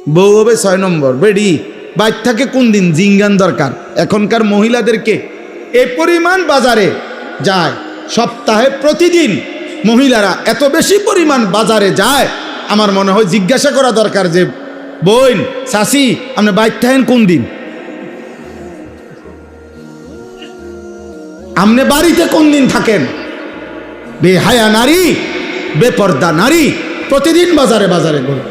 বউ হবে 6 নম্বর। বেডি বাইর থাকে কোন দিন জিঙ্গান দরকার। এখনকার মহিলাদেরকে এ পরিমাণ বাজারে যায়, সপ্তাহে প্রতিদিন মহিলারা এত বেশি পরিমাণ বাজারে যায়, আমার মনে হয় জিজ্ঞাসা করা দরকার যে বোন চাচি আপনি বাইর থাকেন কোন দিন, আপনি বাড়িতে কোন দিন থাকেন? বেহায়া নারী, বেপর্দা নারী প্রতিদিন বাজারে বাজারে ঘুরে।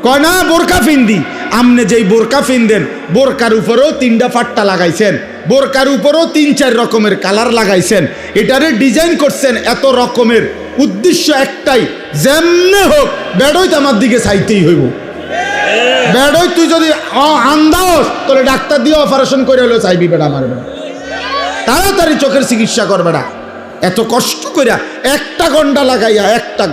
কয় না বোরকা ফিন্দি, আমনে যেই বোরকা ফিনদেন বোরকার উপরেও 3টা ফাট্টা লাগাইছেন, বোরকার উপরেও 3-4 রকমের কালার লাগাইছেন, এটারে ডিজাইন করছেন এত রকমের, উদ্দেশ্য একটাই, যেমনে হোক বেডই তো আমার দিকে চাইতেই হইব। বেডই তুই যদি আন্দাস তোরে ডাক্তার দিয়ে অপারেশন করে হলেও চাইবি বেড়া আমার বেড়া, তাড়াতাড়ি চোখের চিকিৎসা করবে না। এত কষ্ট করিয়া 1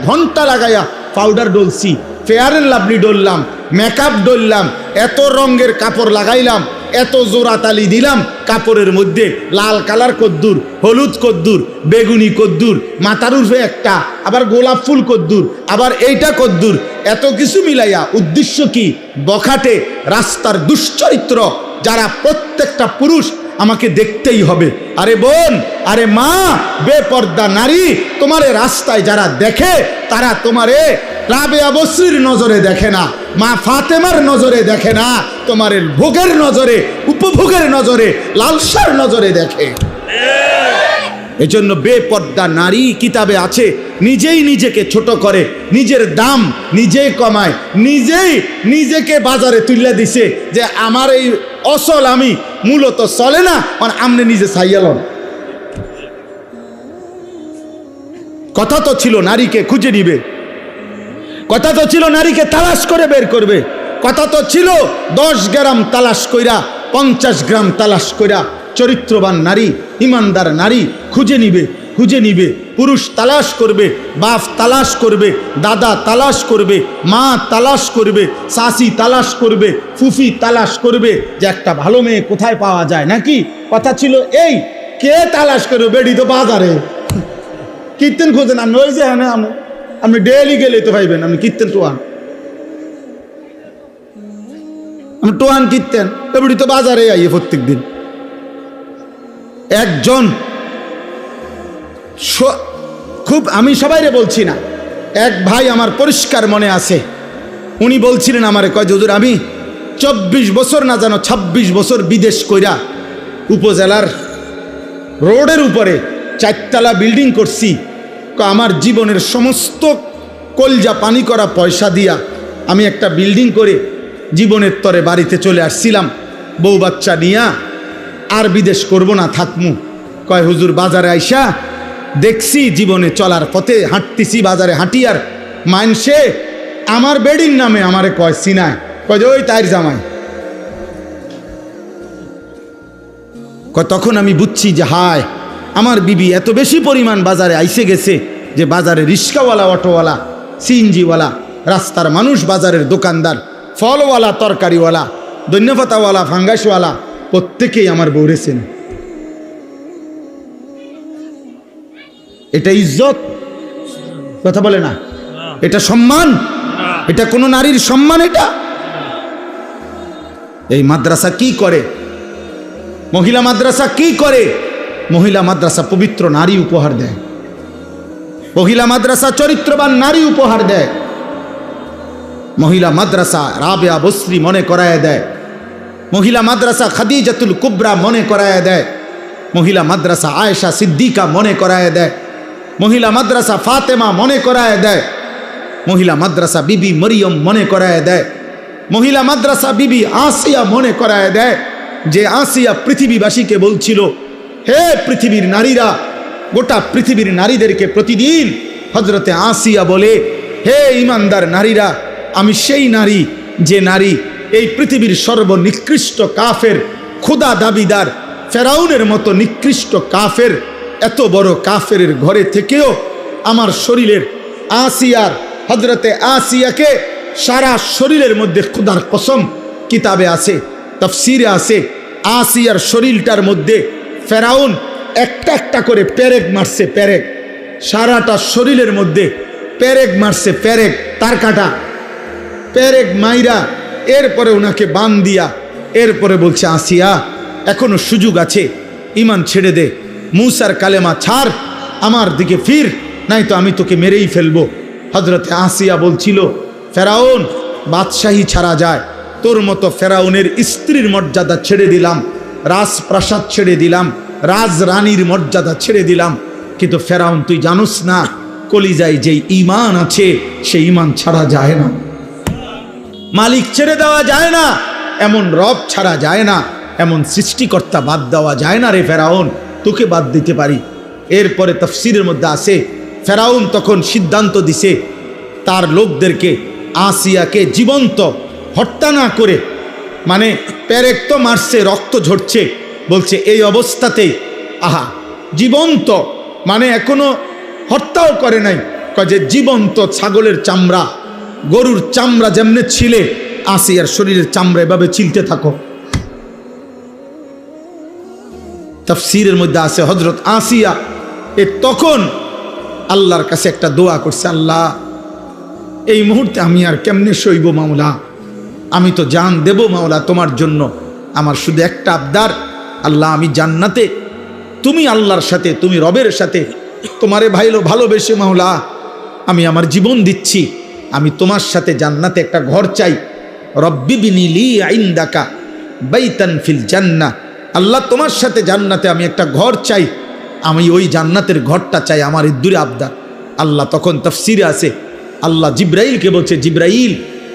ঘন্টা লাগাইয়া পাউডার ডলছি, ফেয়ার অ্যান্ড লাভলি ডললাম, মেকআপ ডললাম, এত রঙের কাপড় লাগাইলাম, এত জোড়া তালি দিলাম কাপড়ের মধ্যে, লাল কালার কদ্দুর, হলুদ কদ্দুর, বেগুনি কদ্দুর, মাথার উর্ফে একটা, আবার গোলাপ ফুল কদ্দুর, আবার এইটা কদ্দুর, এত কিছু মিলাইয়া উদ্দেশ্য কি? বখাটে রাস্তার দুশ্চরিত্র যারা প্রত্যেকটা পুরুষ আমাকে দেখতেই হবে। আরে বোন, আরে মা, বেপর্দা নারী, তোমারে রাস্তায় যারা দেখে তারা তোমারে রাবেয়া বসরির নজরে দেখে না, মা ফাতেমার নজরে দেখে না, তোমার ভোগের নজরে, উপভোগের নজরে, লালসার নজরে দেখে। এজন্য বেপর্দা নারী কিতাবে আছে, নিজেই নিজেকে ছোট করে, নিজের দাম নিজেই কমায়, নিজেই নিজেকে বাজারে তুলে দিছে যে আমার এই অসল আমি মূলত চলে না, মানে আমনে নিজে চাইয়ালন। কথা তো ছিল নারীকে খুঁজে নিবে, কথা তো ছিল নারীকে তালাশ করে বের করবে, কথা তো ছিল 10 গ্রাম তালাশ কইরা 50 গ্রাম তালাশ কইরা চরিত্রবান নারী, ইমানদার নারী খুঁজে নিবে। পুরুষ তালাশ করবে, বাপ তালাশ করবে, দাদা তালাশ করবে, মা তালাশ করবে, শাশি তালাশ করবে, ফুফি তালাশ করবে যে একটা ভালো মেয়ে কোথায় পাওয়া যায় নাকি। কথা ছিল এই, কে তালাশ করবে? বেডি তো বাজারে কীর্তন খোঁজেন, আপনি ওই যে আপনি ডেলি গেলে তো পাইবেন, আপনি কীর্তন টোয়ান, আপনি টোয়ান কীর্তন, বেডি তো বাজারে আইয়ে প্রত্যেক দিন। একজন খুব, আমি সবাইরে বলছি না, এক ভাই আমার পরিষ্কার মনে আছে, উনি বলছিলেন আমারে, কয় হুজুর আমি 24 বছর না জানো 26 বছর বিদেশ কইরা উপজেলার রোডের উপরে 4 তলা বিল্ডিং করছি, আমার জীবনের সমস্ত কলজা পানি করা পয়সা দিয়া আমি একটা বিল্ডিং করে জীবনের তরে বাড়িতে চলে আসছিলাম, বউ বাচ্চা নিয়া, আর বিদেশ করব না, থাকমু। কয় হুজুর বাজারে আইসা দেখছি, জীবনে চলার পথে হাঁটতেছি, বাজারে হাঁটি, আর মানসে আমার বেডির নামে আমারে কয় সিনায়, কয় যে ওই তাইর জামাই। তখন আমি বুঝছি যে হায়, আমার বিবি এত বেশি পরিমাণ বাজারে আইসে গেছে যে বাজারে রিক্সাওয়ালা, অটোওয়ালা, সিএনজিওয়ালা, রাস্তার মানুষ, বাজারের দোকানদার, ফলওয়ালা, তরকারিওয়ালা, ধন্যপাতাওয়ালা, ফাঙ্গাসওয়ালা, প্রত্যেকেই আমার বউরেছেন। এটা ইজ্জত? কথা বলে না, এটা সম্মান? এটা কোনো নারীর সম্মান? এটা এই মাদ্রাসা কি করে? মহিলা মাদ্রাসা কি করে? মহিলা মাদ্রাসা পবিত্র নারী উপহার দেয়, মহিলা মাদ্রাসা চরিত্রবান নারী উপহার দেয়, মহিলা মাদ্রাসা রাবেয়া বসরি মনে করায় দেয়, মহিলা মাদ্রাসা খাদিজাতুল কুবরা মনে করায় দেয়, মহিলা মাদ্রাসা আয়েশা সিদ্দিকা মনে করায় দেয়, মহিলা মাদ্রাসা ফাতেমা মনে করায় দেয়, মহিলা মাদ্রাসা বিবি মরিয়ম মনে করায় দেয়, মহিলা মাদ্রাসা বিবি আসিয়া মনে করায় দেয়, যে আসিয়া পৃথিবীবাসীকে বলছিল, হে পৃথিবীর নারীরা, গোটা পৃথিবীর নারীদেরকে প্রতিদিন হজরতে আসিয়া বলে, হে ইমানদার নারীরা, আমি সেই নারী যে নারী এই পৃথিবীর সর্বনিকৃষ্ট কাফের, খোদা দাবিদার ফেরাউনের মতো নিকৃষ্ট কাফের, এত বড় কাফের ঘরে থেকেও আমার শরীরের আসিয়ার, হজরতে আসিয়াকে সারা শরীরের মধ্যে, খোদার কসম কিতাবে আছে, তাফসিরে আছে, আসিয়ার শরীরটার মধ্যে ফেরাউন একটা একটা করে পেরেক মারছে, পেরেক, সারাটা শরীরের মধ্যে পেরেক মারছে, পেরেক, তার কাটা পেরেক মাইরা এরপরে ওনাকে বান দিয়া এরপরে বলছে আসিয়া এখনো সুযোগ আছে, ইমান ছেড়ে দে, মুসার কালেমা ছাড়, আমার দিকে ফির, নাই তো আমি তোকে মেরেই ফেলবো। হযরতে আসিয়া বলছিল, ফেরাউন বাদশাহী ছাড়া যায়, তোর মতো ফেরাউনের স্ত্রীর মর্যাদা ছেড়ে দিলাম, রাজপ্রাসাদ ছেড়ে দিলাম, রাজরানীর মর্যাদা ছেড়ে দিলাম, কিন্তু ফেরাউন তুই জানোস না কলিজায় যেই ঈমান আছে সেই ঈমান ছাড়া যায় না, মালিক ছেড়ে দেওয়া যায় না, এমন রব ছাড়া যায় না, এমন সৃষ্টিকর্তা বাদ দেওয়া যায় না রে ফেরাউন, তোকে বাদ দিতে পারি। এরপরে তাফসীরের মধ্যে আছে ফেরাউন তখন সিদ্ধান্ত দিছে তার লোকদেরকে আসিয়াকে জীবন্ত হত্যা না করে, মানে পেরেক তো মারছে, রক্ত ঝরছে, বলছে এই অবস্থাতেই আহা জীবন্ত, মানে এখনো হত্যাও করে নাই, কয় যে জীবন্ত ছাগলের চামড়া, গরুর চামড়া যেমনে ছিলে আসিয়ার শরীরের চামড়া এভাবে ছিলতে থাকো। তাফসীরের মধ্যে আছে হযরত আসিয়া তখন আল্লাহর কাছে একটা দোয়া করছে, আল্লাহ এই মুহূর্তে আমি আর কেমনে সইব মাওলা, আমি তো জান দেব মাওলা তোমার জন্য, আমার শুধু একটা আবদার, আল্লাহ আমি জান্নাতে, তুমি আল্লাহর সাথে, তুমি রবের সাথে তোমারে ভালোবেসে মাওলা আমি আমার জীবন দিচ্ছি, আমি তোমার সাথে জান্নাতে একটা ঘর চাই, রব্বি বিনি লি ইনদাকা বাইতান ফিল জান্নাহ, আল্লাহ তোমার সাথে জান্নাতে আমি একটা ঘর চাই, আমি ওই জান্নাতের ঘরটা চাই, আমার ইদ্দুরে আবদার। আল্লাহ তখন তাফসীরে আছে আল্লাহ জিব্রাইলকে বলছে, জিব্রাইল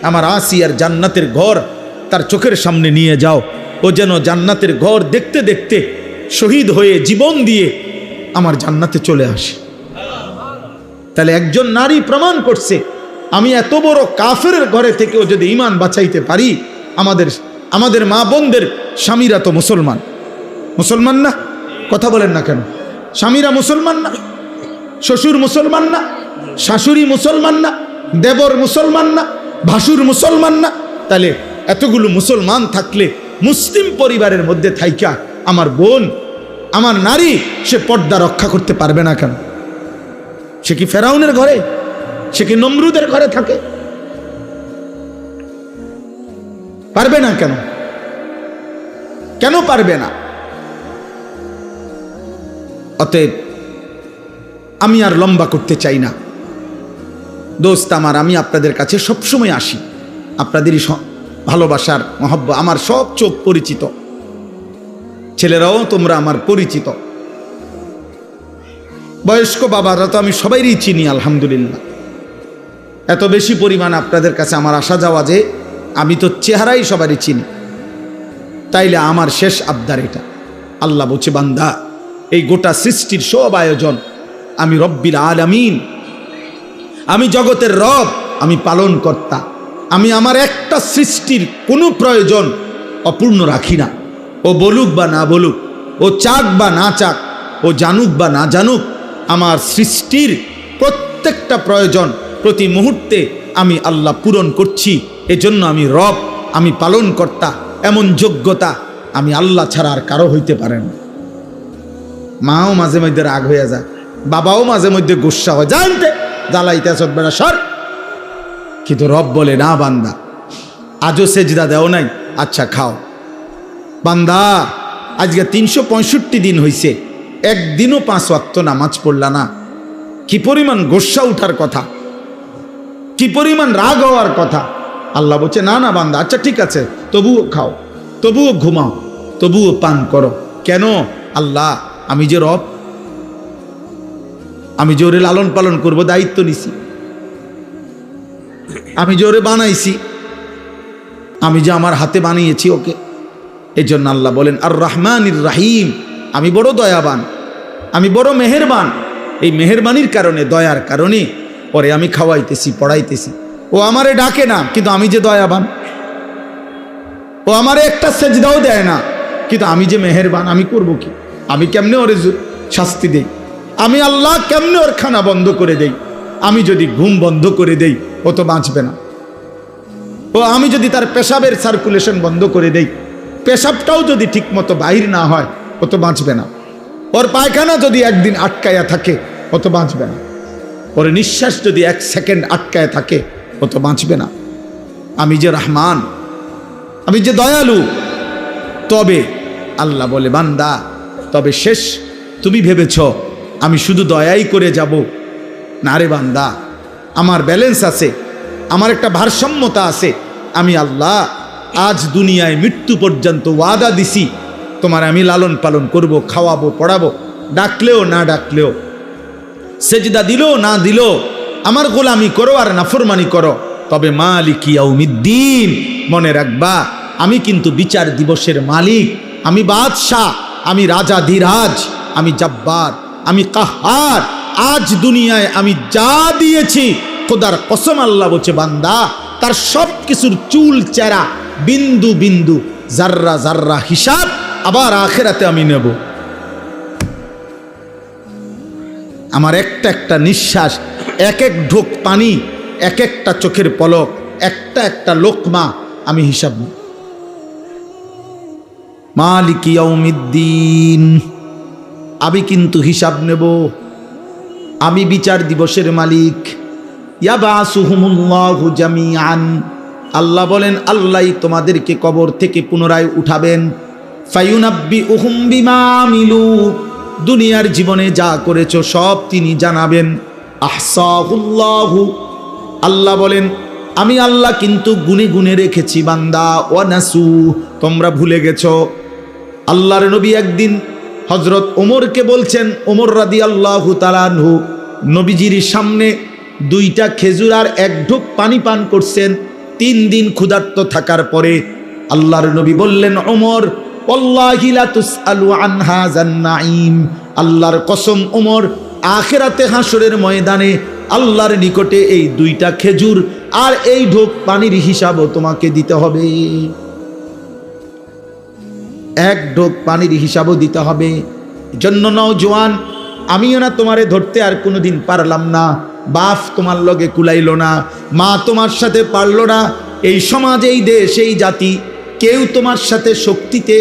আমার আসিয়ার জান্নাতের ঘর তার চোখের সামনে নিয়ে যাও, ও যেন জান্নাতের ঘর দেখতে দেখতে শহীদ হয়ে জীবন দিয়ে আমার জান্নাতে চলে আসে। তাহলে একজন নারী প্রমাণ করছে আমি এত বড় কাফেরের ঘরে থেকেও যদি ঈমান বাঁচাইতে পারি, আমাদের মা বোনদের স্বামীরা তো মুসলমান, মুসলমান না? কথা বলেন না কেন? স্বামীরা মুসলমান না? শ্বশুর মুসলমান না? শাশুড়ি মুসলমান না? দেবর মুসলমান না? ভাসুর মুসলমান না? তাহলে এতগুলো মুসলমান থাকলে মুসলিম পরিবারের মধ্যে থাইকা আমার বোন, আমার নারী, সে পর্দা রক্ষা করতে পারবে না কেন? সে কি ফেরাউনের ঘরে, সে কি নমরুদের ঘরে থাকে? পারবে না কেন? কেন পারবে না? অতএব আমি আর লম্বা করতে চাই না দোস্ত আমার, আমি আপনাদের কাছে সবসময় আসি, আপনাদেরই ভালোবাসার মহব্বত, আমার সব চোখ পরিচিত, ছেলেরাও তোমরা আমার পরিচিত, বয়স্ক বাবারা তো আমি সবাইরই চিনি আলহামদুলিল্লাহ। এত বেশি পরিমাণ আপনাদের কাছে আমার আসা যাওয়া যে আমি তো চেহারাই সবারই চিনি। তাইলে আমার শেষ আবদার এটা, আল্লাহ বলছে বান্দা এই গোটা সৃষ্টির সব আয়োজন আমি রব্বিল আলামিন, আমি জগতের রব, আমি পালন কর্তা, আমি আমার একটা সৃষ্টির কোনো প্রয়োজন অপূর্ণ রাখি না। ও বলুক বা না বলুক, ও চাক বা না চাক, ও জানুক বা না জানুক, আমার সৃষ্টির প্রত্যেকটা প্রয়োজন প্রতি মুহূর্তে আমি আল্লাহ পূরণ করছি। এজন্য আমি রব, আমি পালন কর্তা, এমন যোগ্যতা আমি আল্লাহ ছাড়া আর কারো হইতে পারে না। মাও মাঝে মধ্যে রাগ হয়ে যায়, বাবাও মাঝে মধ্যে গুসা হয়, জানতে জ্বালাইতে আসত বেড়া সর, কিন্তু রব বলে না বান্দা আজও সেজদা দেও নাই, আচ্ছা খাও। বান্দা আজকে 365 দিন হইছে, একদিনও 5 ওয়াক্ত নামাজ পড়লা না, কি পরিমাণ গোসা উঠার কথা, কি পরিমাণ রাগ হওয়ার কথা। আল্লাহ বলছে না না বান্দা, আচ্ছা ঠিক আছে, তবুও খাও, তবুও ঘুমাও, তবুও পান করো। কেন? আল্লাহ আমি যে রব, আমি যে ওরে লালন পালন করব দায়িত্ব নিছি, আমি যে ওরে বানাইছি, আমি যে আমার হাতে বানিয়েছি ওকে। এই জন্য আল্লাহ বলেন আর রহমানির রাহিম, আমি বড় দয়াবান, আমি বড় মেহেরবান। এই মেহেরবানির কারণে, দয়ার কারণে পরে আমি খাওয়াইতেছি, পড়াইতেছি। ও আমারে ডাকে না, কিন্তু আমি যে দয়াবান। ও আমারে একটা সেজদাও দেয় না, কিন্তু আমি যে মেহেরবান, আমি করব কি? আমি কেমনে ওরে শাস্তি দেই? আমি আল্লাহ কেমনে ওর খানা বন্ধ করে দেই? আমি যদি ঘুম বন্ধ করে দেই, ও তো বাঁচবে না। ও আমি যদি তার পেশাবের সার্কুলেশন বন্ধ করে দেই, পেশাবটাও যদি ঠিক মতো বাহির না হয়, ও তো বাঁচবে না। ওর পায়খানা যদি একদিন আটকায়া থাকে, ও তো বাঁচবে না। ওর নিঃশ্বাস যদি 1 সেকেন্ড আটকায় থাকে, ও তো বাঁচবে না। আমি যে রহমান, আমি যে দয়ালু। তবে আল্লাহ বলে, বান্দা তবে শেষ তুমি ভেবেছ আমি শুধু দয়াই করে যাব? না রে বান্দা, আমার ব্যালেন্স আছে, আমার একটা ভারসাম্যতা আছে। আমি আল্লাহ আজ দুনিয়ায় মৃত্যু পর্যন্ত ওয়াদা দিছি, তোমার আমি লালন পালন করব, খাওয়াবো, পড়াবো, ডাকলেও না ডাকলেও, সেজদা দিলেও না দিলেও আমার গোলামি করো আর নাফরমানি করো। তবে মালিক ইয়াউমিদ্দিন, মনে রাখবা আমি কিন্তু বিচার দিবসের মালিক, আমি বাদশাহ, আমি রাজাধিরাজ, আমি জব্বার, আমি কাহার। আজ দুনিয়ায় আমি যা দিয়েছি, খোদার কসম আল্লাহ বলছে, বান্দা তার সব কিছুর চুল চেরা, বিন্দু বিন্দু, জাররা জাররা হিসাব আবার আখেরাতে আমি নেব। আমার একটা একটা নিঃশ্বাস, এক এক ঢোক পানি, এক একটা চোখের পলক, একটা একটা লোকমা আমি হিসাব নেব। মালিক ইয়াউমিদ্দিন, আমি কিন্তু হিসাব নেব, আমি বিচার দিবসের মালিক। ইয়াবাসুহুমুল্লাহু জামিআন, আল্লাহ বলেন আল্লাহ তোমাদেরকে কবর থেকে পুনরায় উঠাবেন। ফায়ুনাব্বিউহুম বিমা আমিলু, দুনিয়ার জীবনে যা করেছো সব তিনি জানাবেন। আহসাহুল্লাহু, আল্লাহ বলেন আমি আল্লাহ কিন্তু গুনে গুনে রেখেছি বান্দা। ওয়ানাসু, তোমরা ভুলে গেছো। আল্লাহর নবী একদিন হযরত ওমরকে বলছেন, ওমর রাদিয়াল্লাহু তাআলা আনহু নবীজির সামনে দুইটা খেজুর আর এক ঢোক পানি পান করছেন 3 দিন ক্ষুধার্ত থাকার পরে। আল্লাহর নবী বললেন, ওমর ওয়াল্লাহি লা তুসআলু আন হাযান নাঈম, আল্লাহর কসম ওমর, আখিরাতে হাসরের ময়দানে আল্লাহর নিকটে এই দুইটা খেজুর আর এই ঢোক পানির হিসাবও তোমাকে দিতে হবে। এক ঢোক পানির হিসাবও দিতে হবে। জন্য নওজোয়ান, আমিও না তোমারে ধরতে আর কোনোদিন পারলাম না, বাপ তোমার লগে কুলাইল না, মা তোমার সাথে পারলো না, এই সমাজ, এই দেশ, এই জাতি কেউ তোমার সাথে শক্তিতে,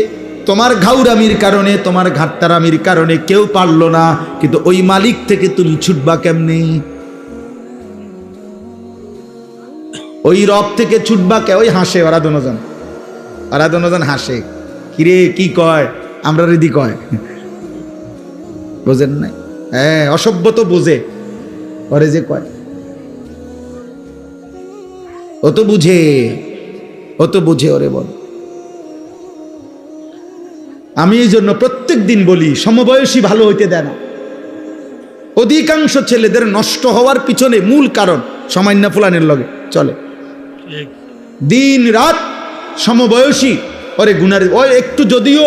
তোমার ঘাউরামির কারণে, তোমার ঘাটতারামির কারণে কেউ পারলো না। কিন্তু ওই মালিক থেকে তুমি ছুটবা কেমনে? ওই রব থেকে ছুটবা কে? ওই হাসে ওরা দনজন হাসে, কিরে কি কয়, আমরা রেদি কয়, বোঝেন নাই? হ্যাঁ, অসভ্য তো বোঝে, ওরে যে কয় ও তো বুঝে, ওরে বল। আমি এই জন্য প্রত্যেক দিন বলি, সমবয়সী ভালো হইতে দেয় না। অধিকাংশ ছেলেদের নষ্ট হওয়ার পিছনে মূল কারণ সামান্য ফুলানের লগে চলে, দিন রাত সমবয়সী ওরে গুনার, ও একটু যদিও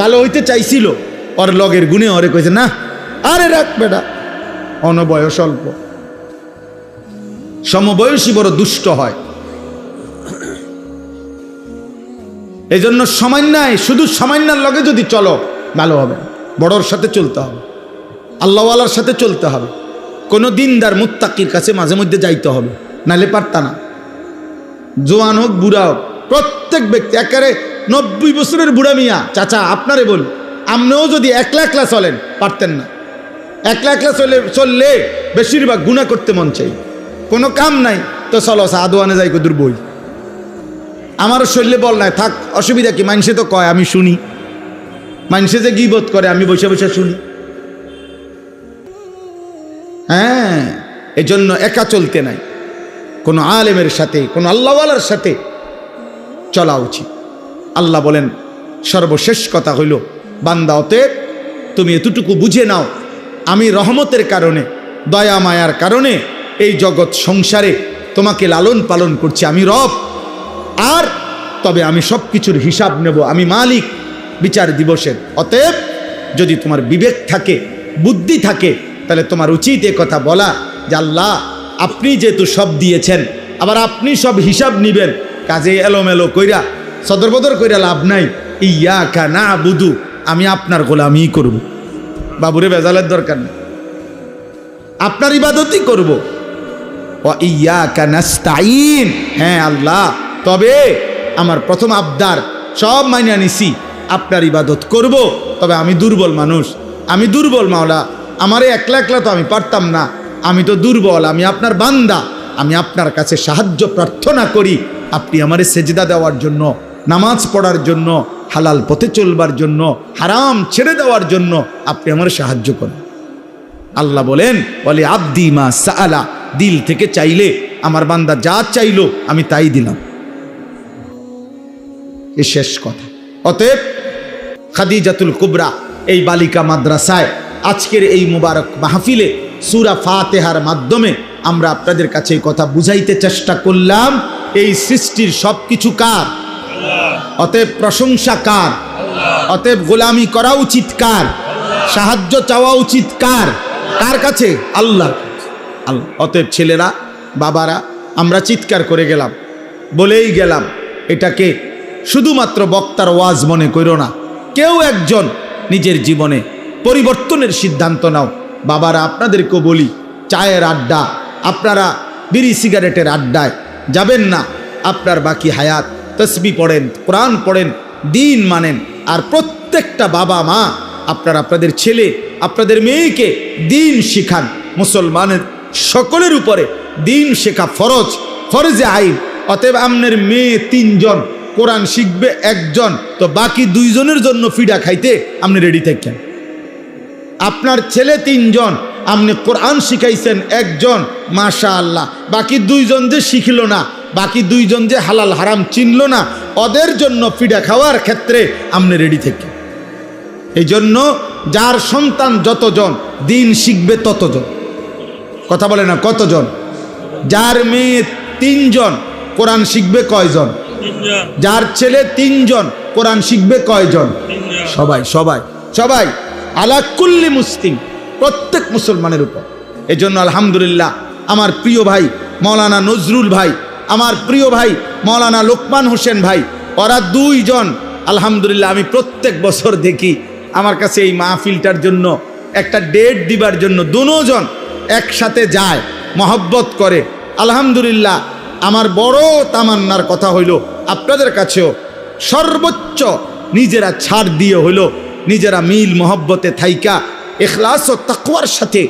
ভালো হইতে চাইছিল, ওর লগের গুণে ওরে কইছে না, আরে রাখ বেটা, অনবয়স অল্প। সমবয়সী বড় দুষ্ট হয়। এই জন্য সামান্যায়, শুধু সামান্যার লগে যদি চলো ভালো হবে, বড়র সাথে চলতে হবে, আল্লাহওয়ালার সাথে চলতে হবে, কোনো দিনদার মুত্তাকির কাছে মাঝে মধ্যে যাইতে হবে, নাহলে পারতা না। জোয়ান হোক বুড়া হোক, প্রত্যেক ব্যক্তি, একেবারে 90 বছরের বুড়া মিয়া চাচা আপনারে বল, আপনিও যদি একলা একলা চলেন পারতেন না। একলা একলা চললে বেশিরভাগ গুনাহ করতে মন চাই, কোনো কাম নাই তো চলো সাদওয়ানে যাই কদুর বই, আমারও শরীরে বল নাই, থাক অসুবিধা কি, মানুষে তো কয় আমি শুনি, মানুষে যে গীবত করে আমি বসে বসে শুনি। হ্যাঁ, এই জন্য একা চলতে নাই, কোনো আলেমের সাথে, কোনো আল্লাহওয়ালার সাথে চলা উচিত। আল্লাহ বলেন সর্বশেষ কথা হইল, বান্দা অতএব তুমি এতটুকু বুঝে নাও, আমি রহমতের কারণে, দয়া মায়ার কারণে এই জগৎ সংসারে তোমাকে লালন পালন করছি, আমি রব। আর তবে আমি সব কিছুর হিসাব নেব, আমি মালিক বিচার দিবসের। অতএব যদি তোমার বিবেক থাকে, বুদ্ধি থাকে, তাহলে তোমার উচিত এ কথা বলা যে আল্লাহ আপনি যেহেতু সব দিয়েছেন, আবার আপনি সব হিসাব নিবেন, কাজে এলোমেলো কইরা সদরবদর কইরা লাভ নাই। ইয়াকা নাবুদু, আমি আপনার গোলামি করব, বাবুরে বেজালের দরকার নেই, আপনার ইবাদতই করব। ওয়া ইয়াকা নাস্তাইন, হ্যাঁ আল্লাহ, তবে আমার প্রথম আবদার সব মাইনা নিছি, আপনার ইবাদত করব, তবে আমি দুর্বল মানুষ, আমি দুর্বল মাওলা, আমারে একলা একলা তো আমি পারতাম না, আমি তো দুর্বল, আমি আপনার বান্দা, আমি আপনার কাছে সাহায্য প্রার্থনা করি, আপনি আমারে সেজদা দেওয়ার জন্য নামাজ পড়ার জন্য, হালাল পথে চলবার জন্য, হারাম ছেড়ে দেওয়ার জন্য আপনি আমার সাহায্য করেন। আল্লাহ বলেন, বলে আব্দি মা সাআলা, দিল থেকে চাইলে আমার বান্দা যা চাইলো আমি তাই দিলাম। এই শেষ কথা। অতএব খাদিজাতুল কুবরা এই বালিকা মাদ্রাসায় আজকের এই মুবারক মাহফিলে সূরা ফাতিহার মাধ্যমে আমরা আপনাদের কাছে এই কথা বুঝাইতে চেষ্টা করলাম, এই সৃষ্টির সবকিছু কার? অতএব প্রশংসা কার? অতএব গোলামি করা উচিত কার? সাহায্য চাওয়া উচিত কার? কার কাছে? আল্লাহ। আল্লাহ। অতএব ছেলেরা, বাবারা, আমরা চিৎকার করে গেলাম, বলেই গেলাম, এটাকে শুধুমাত্র বক্তার ওয়াজ মনে করো না। কেউ একজন নিজের জীবনে পরিবর্তনের সিদ্ধান্ত নাও। বাবারা, আপনাদেরকেও বলি, চায়ের আড্ডা, আপনারা বিড়ি সিগারেটের আড্ডায় যাবেন না। আপনার বাকি হায়াত তসবিহ পড়েন, কোরআন পড়েন, দিন মানেন। আর প্রত্যেকটা বাবা মা আপনারা আপনাদের ছেলে, আপনাদের মেয়েকে দিন শিখান। মুসলমানের সকলের উপরে দিন শেখা ফরজ, ফরজে আইন। অতএব আপনার মেয়ে 3 জন, কোরআন শিখবে 1 জন, তো বাকি 2 জনের জন্য ফিডা খাইতে আপনি রেডি থাকেন। আপনার ছেলে 3 জন, আপনি কোরআন শিখাইছেন 1 জন, মাশাআল্লাহ। বাকি 2 জন যে শিখল না, বাকি 2 জন যে হালাল হারাম চিনল না, ওদের জন্য ফিডা খাওয়ার ক্ষেত্রে আপনি রেডি থাকেন। এই জন্য যার সন্তান যতজন দিন শিখবে ততজন। কথা বলে না, কতজন? যার মেয়ে 3 জন কোরআন শিখবে কয়জন? যার ছেলে 3 জন কোরআন শিখবে কয়জন? সবাই সবাই সবাই, আলা কুল্লি মুসলিম, প্রত্যেক মুসলমানের উপর। এই জন্য আলহামদুলিল্লাহ আমার প্রিয় ভাই মৌলানা নজরুল ভাই, আমার প্রিয় ভাই মৌলানা লোকমান হোসেন ভাই, ওরা 2 জন আলহামদুলিল্লাহ আমি প্রত্যেক বছর দেখি আমার কাছে এই মাহফিলটার জন্য একটা ডেট দিবার জন্য 2 জন একসাথে যায়, মহব্বত করে। আলহামদুলিল্লাহ আমার বড় তামান্নার কথা হইল আপনাদের কাছেও সর্বোচ্চ নিজেরা ছাড় দিয়ে হইল, নিজেরা মিল মহব্বতে থাইকা ইখলাস ও তাকওয়ার সাথে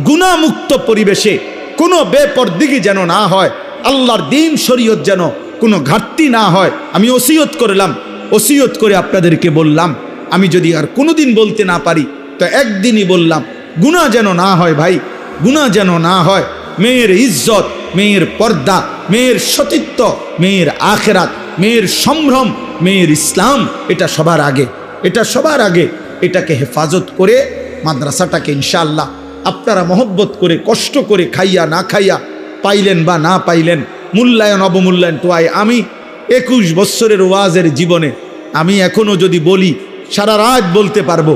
গুনাহমুক্ত পরিবেশে কোনো বেপরদিগি যেন না হয়, আল্লাহর দিন শরীয়ত যেন কোনো ঘাটতি না হয়, আমি ওসিয়ত করলাম। ওসিয়ত করে আপনাদেরকে বললাম, আমি যদি আর কোনোদিন বলতে না পারি তো একদিনই বললাম, গুনাহ যেন না হয় ভাই, গুনাহ যেন না হয়। মেয়ের ইজ্জত, মেয়ের পর্দা, মেয়ের সতীত্ব, মেয়ের আখেরাত, মেয়ের সম্ভ্রম, মেয়ের ইসলাম, এটা সবার আগে, এটা সবার আগে। এটাকে হেফাজত করে মাদ্রাসাটাকে ইনশাআল্লাহ আপনারা মহব্বত করে, কষ্ট করে, খাইয়া না খাইয়া, পাইলেন বা না পাইলেন, মূল্যায়ন অবমূল্যায়ন তো আমি 21 বছরের ওয়াজের জীবনে আমি এখনও যদি বলি সারা রাত বলতে পারবো।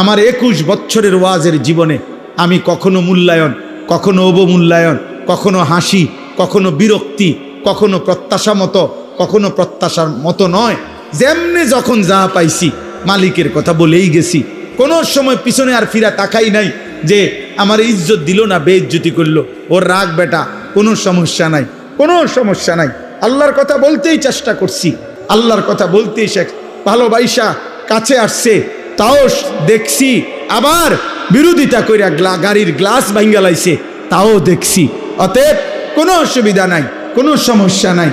আমার 21 বছরের ওয়াজের জীবনে আমি কখনো মূল্যায়ন, কখনো অবমূল্যায়ন, কখনো হাসি, কখনো বিরক্তি, কখনো প্রত্যাশা মতো, কখনো প্রত্যাশার মতো নয়, যেমনি যখন যা পাইছি মালিকের কথা বলেই গেছি। কোনো সময় পিছনে আর ফিরা তাকাই নাই যে আমার ইজ্জত দিল না, বেইজ্জতি করলো, ওর রাগ বেটা, কোনো সমস্যা নাই, কোনো সমস্যা নাই। আল্লাহর কথা বলতেই চেষ্টা করছি, আল্লাহর কথা বলতেই ভালোবাসা কাছে আসছে, তাও দেখছি। আবার বিরোধিতা কইরা গাড়ির গ্লাস ভাঙ্গা লাইছে, তাও দেখছি। অতএব কোনো অসুবিধা নাই, কোনো সমস্যা নাই।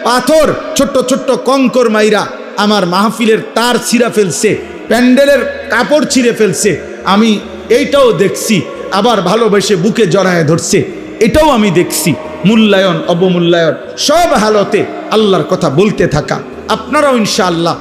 পাথর ছোট্ট ছোট্ট কঙ্কর মাইরা আমার মাহফিলের তার ছিঁড়া ফেলছে, প্যান্ডেলের কাপড় ছিঁড়ে ফেলছে, আমি এইটাও দেখছি। আবার ভালোবেসে বুকে জড়ায় ধরছে, এটাও আমি দেখছি। মূল্যায়ন অবমূল্যায়ন সব হালতে আল্লাহর কথা বলতে থাকা। আপনারাও ইনশাআল্লাহ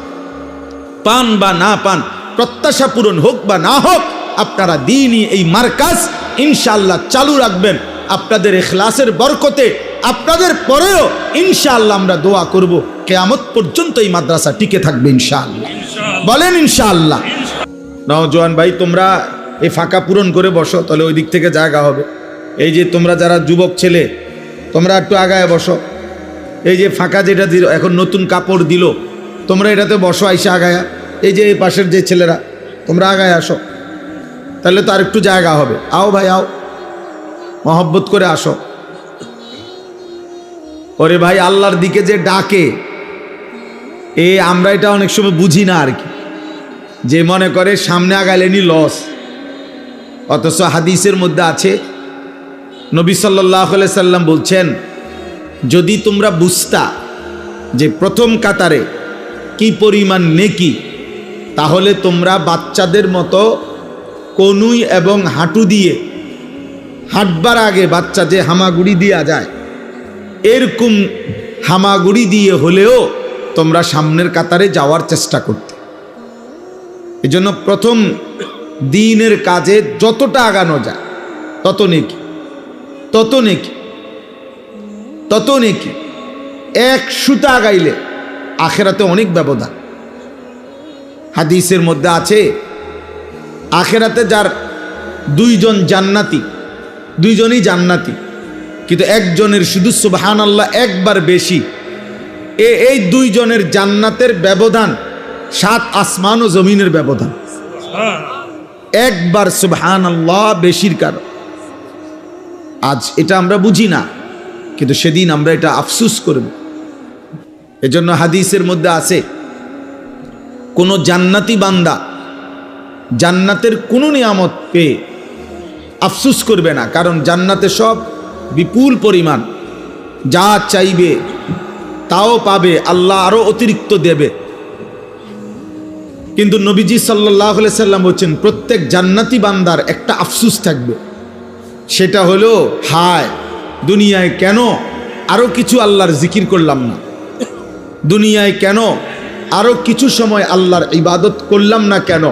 পান বা না পান, প্রত্যাশা পূরণ হোক বা না হোক, আপনারা দিনই এই মার্কাজ ইনশাআল্লাহ চালু রাখবেন। আপনাদের ইখলাসের বরকতে আপনাদের পরেও ইনশাআল্লাহ আমরা দোয়া করব কিয়ামত পর্যন্ত এই মাদ্রাসা টিকে থাকবে ইনশাআল্লাহ। বলেন ইনশাআল্লাহ। নওজোয়ান ভাই, তোমরা এই ফাঁকা পূরণ করে বসো, তাহলে ওই দিক থেকে জায়গা হবে। এই যে তোমরা যারা যুবক ছেলে, তোমরা একটু আগায় বসো। এই যে ফাঁকা যেটা দিল, এখন নতুন কাপড় দিল, তোমরা এটাতে বসো আইসা আগায়া। এই যে এই পাশের যে ছেলেরা, তোমরা আগায় আসো, তাহলে তো আর একটু জায়গা হবে। আও ভাই আও, মহব্বত করে আসো। ওরে ভাই, আল্লাহর দিকে যে ডাকে, আমরা এটা অনেক সময় বুঝি না আর কি, যে মনে করে সামনে আগাইলেনি লস। অথচ হাদিসের মধ্যে আছে, নবী সাল্লাল্লাহু আলাইহি সাল্লাম বলছেন, যদি তোমরা বুঝতা যে প্রথম কাতারে কি পরিমাণ নেকি, তাহলে তোমরা বাচ্চাদের মতো কনুই এবং হাঁটু দিয়ে হাঁটবার আগে বাচ্চা যে হামাগুড়ি দেওয়া যায়, এরকম হামাগুড়ি দিয়ে হলেও তোমরা সামনের কাতারে যাওয়ার চেষ্টা করতে। এজন্য প্রথম দিনের কাজে যতটা আগানো যায় তত নেকি, তত নেকি, তত নেকি। এক সুতা আগাইলে আখেরাতে অনেক ব্যবধান। হাদিসের মধ্যে আছে আখেরাতে যার দুইজন জান্নাতি, দুইজনই জান্নাতি, কিন্তু একজনের শুধু সুবহানাল্লাহ একবার বেশি, এই দুইজনের জান্নাতের ব্যবধান 7 আসমান ও জমিনের ব্যবধান। একবার সুবহানাল্লাহ বেশির কারণ। আজ এটা আমরা বুঝি না, কিন্তু সেদিন আমরা এটা আফসোস করব। এজন্য হাদিসের মধ্যে আছে কোন জান্নাতি বান্দা জান্নাতের কোনো নিয়ামত পেয়ে আফসোস করবে না, কারণ জান্নাতে সব বিপুল পরিমাণ, যা চাইবে তাও পাবে, আল্লাহ আরো অতিরিক্ত দেবে। কিন্তু নবীজি সাল্লাল্লাহু আলাইহি সাল্লাম বলছেন প্রত্যেক জান্নাতি বান্দার একটা আফসোস থাকবে, সেটা হলো হায় দুনিয়ায় কেন আরো কিছু আল্লাহর জিকির করলাম না, দুনিয়ায় কেন আরো কিছু সময় আল্লাহর ইবাদত করলাম না কেন।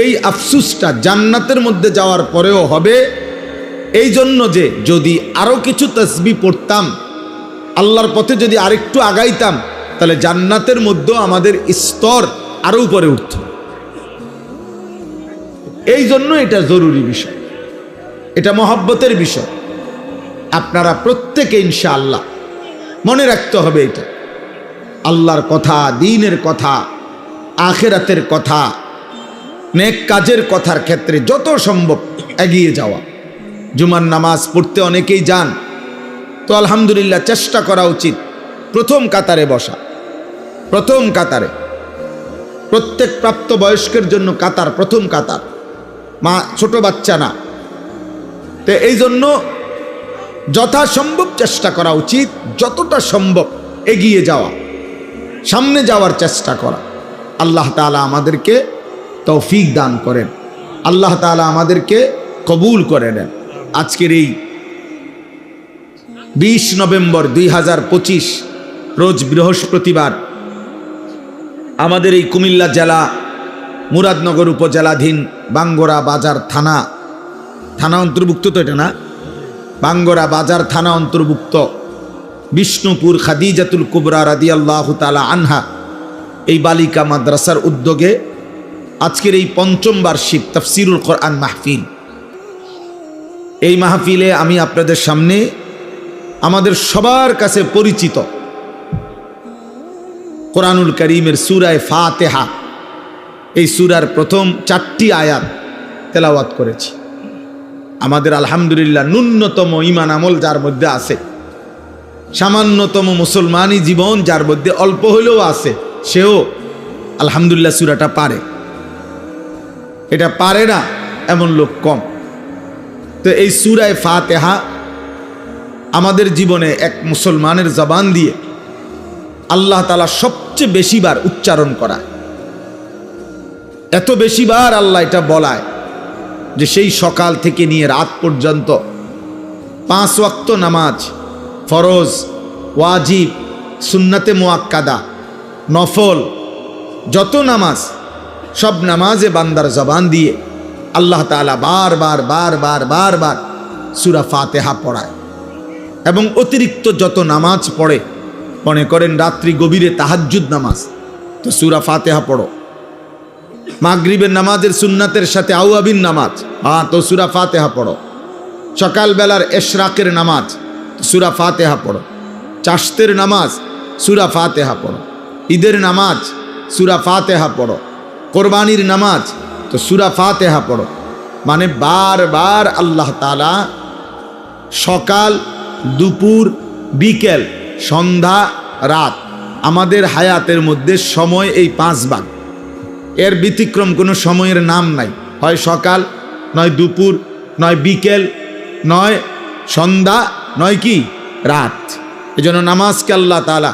এই আফসোসটা জান্নাতের মধ্যে যাওয়ার পরেও হবে, এই জন্য যে যদি আরো কিছু তাসবিহ পড়তাম, আল্লাহর পথে যদি আরেকটু আগাইতাম, তাহলে জান্নাতের মধ্যেও আমাদের স্তর আরো উপরে উঠত। এই জন্য এটা জরুরি বিষয়, এটা মহব্বতের বিষয়। আপনারা প্রত্যেকে ইনশাআল্লাহ মনে রাখতে হবে এটা, আল্লাহর কথা, দ্বীনের কথা, আখিরাতের কথা, নেক কাজের কথার ক্ষেত্রে যত সম্ভব এগিয়ে যাওয়া। জুমার নামাজ পড়তে অনেকেই যান, তো আলহামদুলিল্লাহ চেষ্টা করা উচিত প্রথম কাতারে বসা। প্রথম কাতারে প্রত্যেক প্রাপ্ত বয়স্কের জন্য কাতার, প্রথম কাতার, মা ছোট বাচ্চা না। তো এই জন্য যথাসম্ভব চেষ্টা করা উচিত, যতটা সম্ভব এগিয়ে যাওয়া, সামনে যাওয়ার চেষ্টা করা। আল্লাহ তাআলা আমাদেরকে তৌফিক দান করেন, আল্লাহ তাআলা আমাদেরকে কবুল করে নেন। আজকের এই 20 নভেম্বর 2025 রোজ বৃহস্পতিবার আমাদের এই কুমিল্লা জেলা মুরাদনগর উপজেলাধীন বাঙ্গরা বাজার থানা অন্তর্ভুক্ত, তো এটা না, বাঙ্গরা বাজার থানা অন্তর্ভুক্ত বিষ্ণুপুর খাদিজাতুল কুবরা রাদিয়াল্লাহু তাআলা আনহা এই বালিকা মাদ্রাসার উদ্যোগে আজকের এই 5ম বার্ষিক তাফসিরুল কোরআন মাহফিল। এই মাহফিলে আমি আপনাদের সামনে আমাদের সবার কাছে পরিচিত কোরআনুল কারীমের সূরা ফাতিহা, এই সূরার প্রথম 4টি আয়াত তেলাওয়াত করেছি। আমাদের আলহামদুলিল্লাহ ন্যূনতম ঈমান আমল যার মধ্যে আছে, সামান্যতম মুসলমানি জীবন যার মধ্যে অল্প হলেও আছে, সেও আলহামদুলিল্লাহ সূরাটা পারে। এটা পারে না এমন লোক কম। তো এই সূরা ফাতিহা আমাদের জীবনে এক মুসলমানের জবান দিয়ে আল্লাহ তাআলা সবচেয়ে বেশিবার উচ্চারণ করা, এত বেশিবার আল্লাহ এটা বলায় যে সেই সকাল থেকে নিয়ে রাত পর্যন্ত 5 ওয়াক্ত নামাজ, ফরজ, ওয়াজিব, সুন্নাতে মুআক্কাদা, নফল, যত নামাজ, সব নামাজে বান্দার জবান দিয়ে আল্লাহ তাআলা বারবার বারবার বারবার সূরা ফাতিহা পড়ায়। এবং অতিরিক্ত যত নামাজ পড়ে, মনে করেন রাত্রি গভীরে তাহাজ্জুদ নামাজ, তো সূরা ফাতিহা পড়ো। মাগরিবের নামাজের সুন্নাতের সাথে আওয়াবিন নামাজ, তো সূরা ফাতিহা পড়ো। সকালবেলার ইশরাকের নামাজ, সূরা ফাতিহা পড়ো। চাশতের নামাজ, সূরা ফাতিহা পড়ো। ঈদের নামাজ, সূরা ফাতিহা পড়ো। কোরবানির নামাজ, তো সূরা ফাতিহা পড়ো। মানে বারবার আল্লাহ তাআলা সকাল, দুপুর, বিকেল, সন্ধ্যা, রাত, আমাদের হায়াতের মধ্যে সময় এই 5 ভাগ, এর ব্যতিক্রম কোনো সময়ের নাম নাই। হয় সকাল, নয় দুপুর, নয় বিকেল, নয় সন্ধ্যা, নয় কি রাত। এজন্য নামাজকে আল্লাহ তাআলা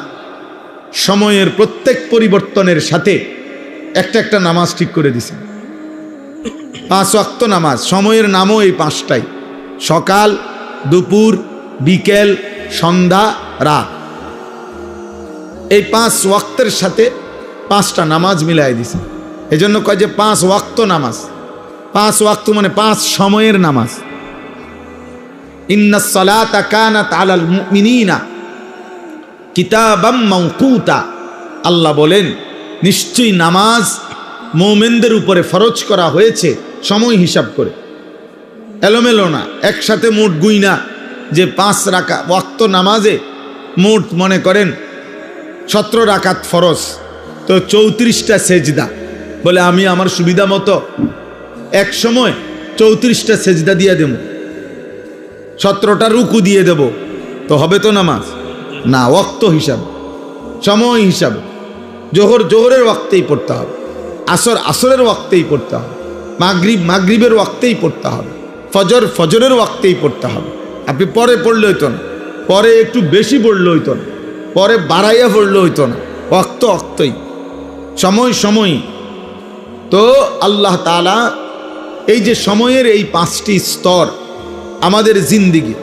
সময়ের প্রত্যেক পরিবর্তনের সাথে একটা একটা নামাজ ঠিক করে দিয়েছেন। 5 ওয়াক্ত নামাজ, সময়ের নামও এই 5টাই, সকাল, দুপুর, বিকেল, সন্ধ্যা, রাত। এই 5 ওয়াক্তের সাথে 5টা নামাজ মিলাই দিছে। এজন্য কয় যে 5 ওয়াক্ত নামাজ। 5 ওয়াক্ত মানে 5 সময়ের নামাজ। ইন্নাস সালাতা কানাত আলাল মুমিনিনা কিতাবাম মাওকুতা। আল্লাহ বলেন নিশ্চয়ই নামাজ মুমিনদের উপরে ফরজ করা হয়েছে সময় হিসাব করে, এলোমেলো না। একসাথে মোট গুইনা যে 5 রাকাত ওয়াক্ত নামাজে মোট মনে করেন 17 রাকাত ফরজ, তো 34টা সেজদা। বলে আমি আমার সুবিধা মতো এক সময় 34টা সেজদা দিয়ে দেব, 17টা রুকু দিয়ে দেব, তো হবে তো নামাজ না? ওয়াক্ত হিসাব, সময় হিসাব। জোহর জোহরের ওয়াক্তেই পড়তে হবে, আসর আসরের ওয়াক্তেই পড়তে হবে, মাগরিব মাগরিবের ওয়াক্তেই পড়তে হবে, ফজর ফজরের ওয়াক্তেই পড়তে হবে। আপনি পরে পড়লে হইতো না, পরে একটু বেশি পড়লে হইতো না, পরে বাড়াইয়া পড়লে হইতো না, ওয়াক্ত ওয়াক্তই, সময় সময়ই। তো আল্লাহ তাআলা এই যে সময়ের এই 5টি স্তর আমাদের জিন্দিগি,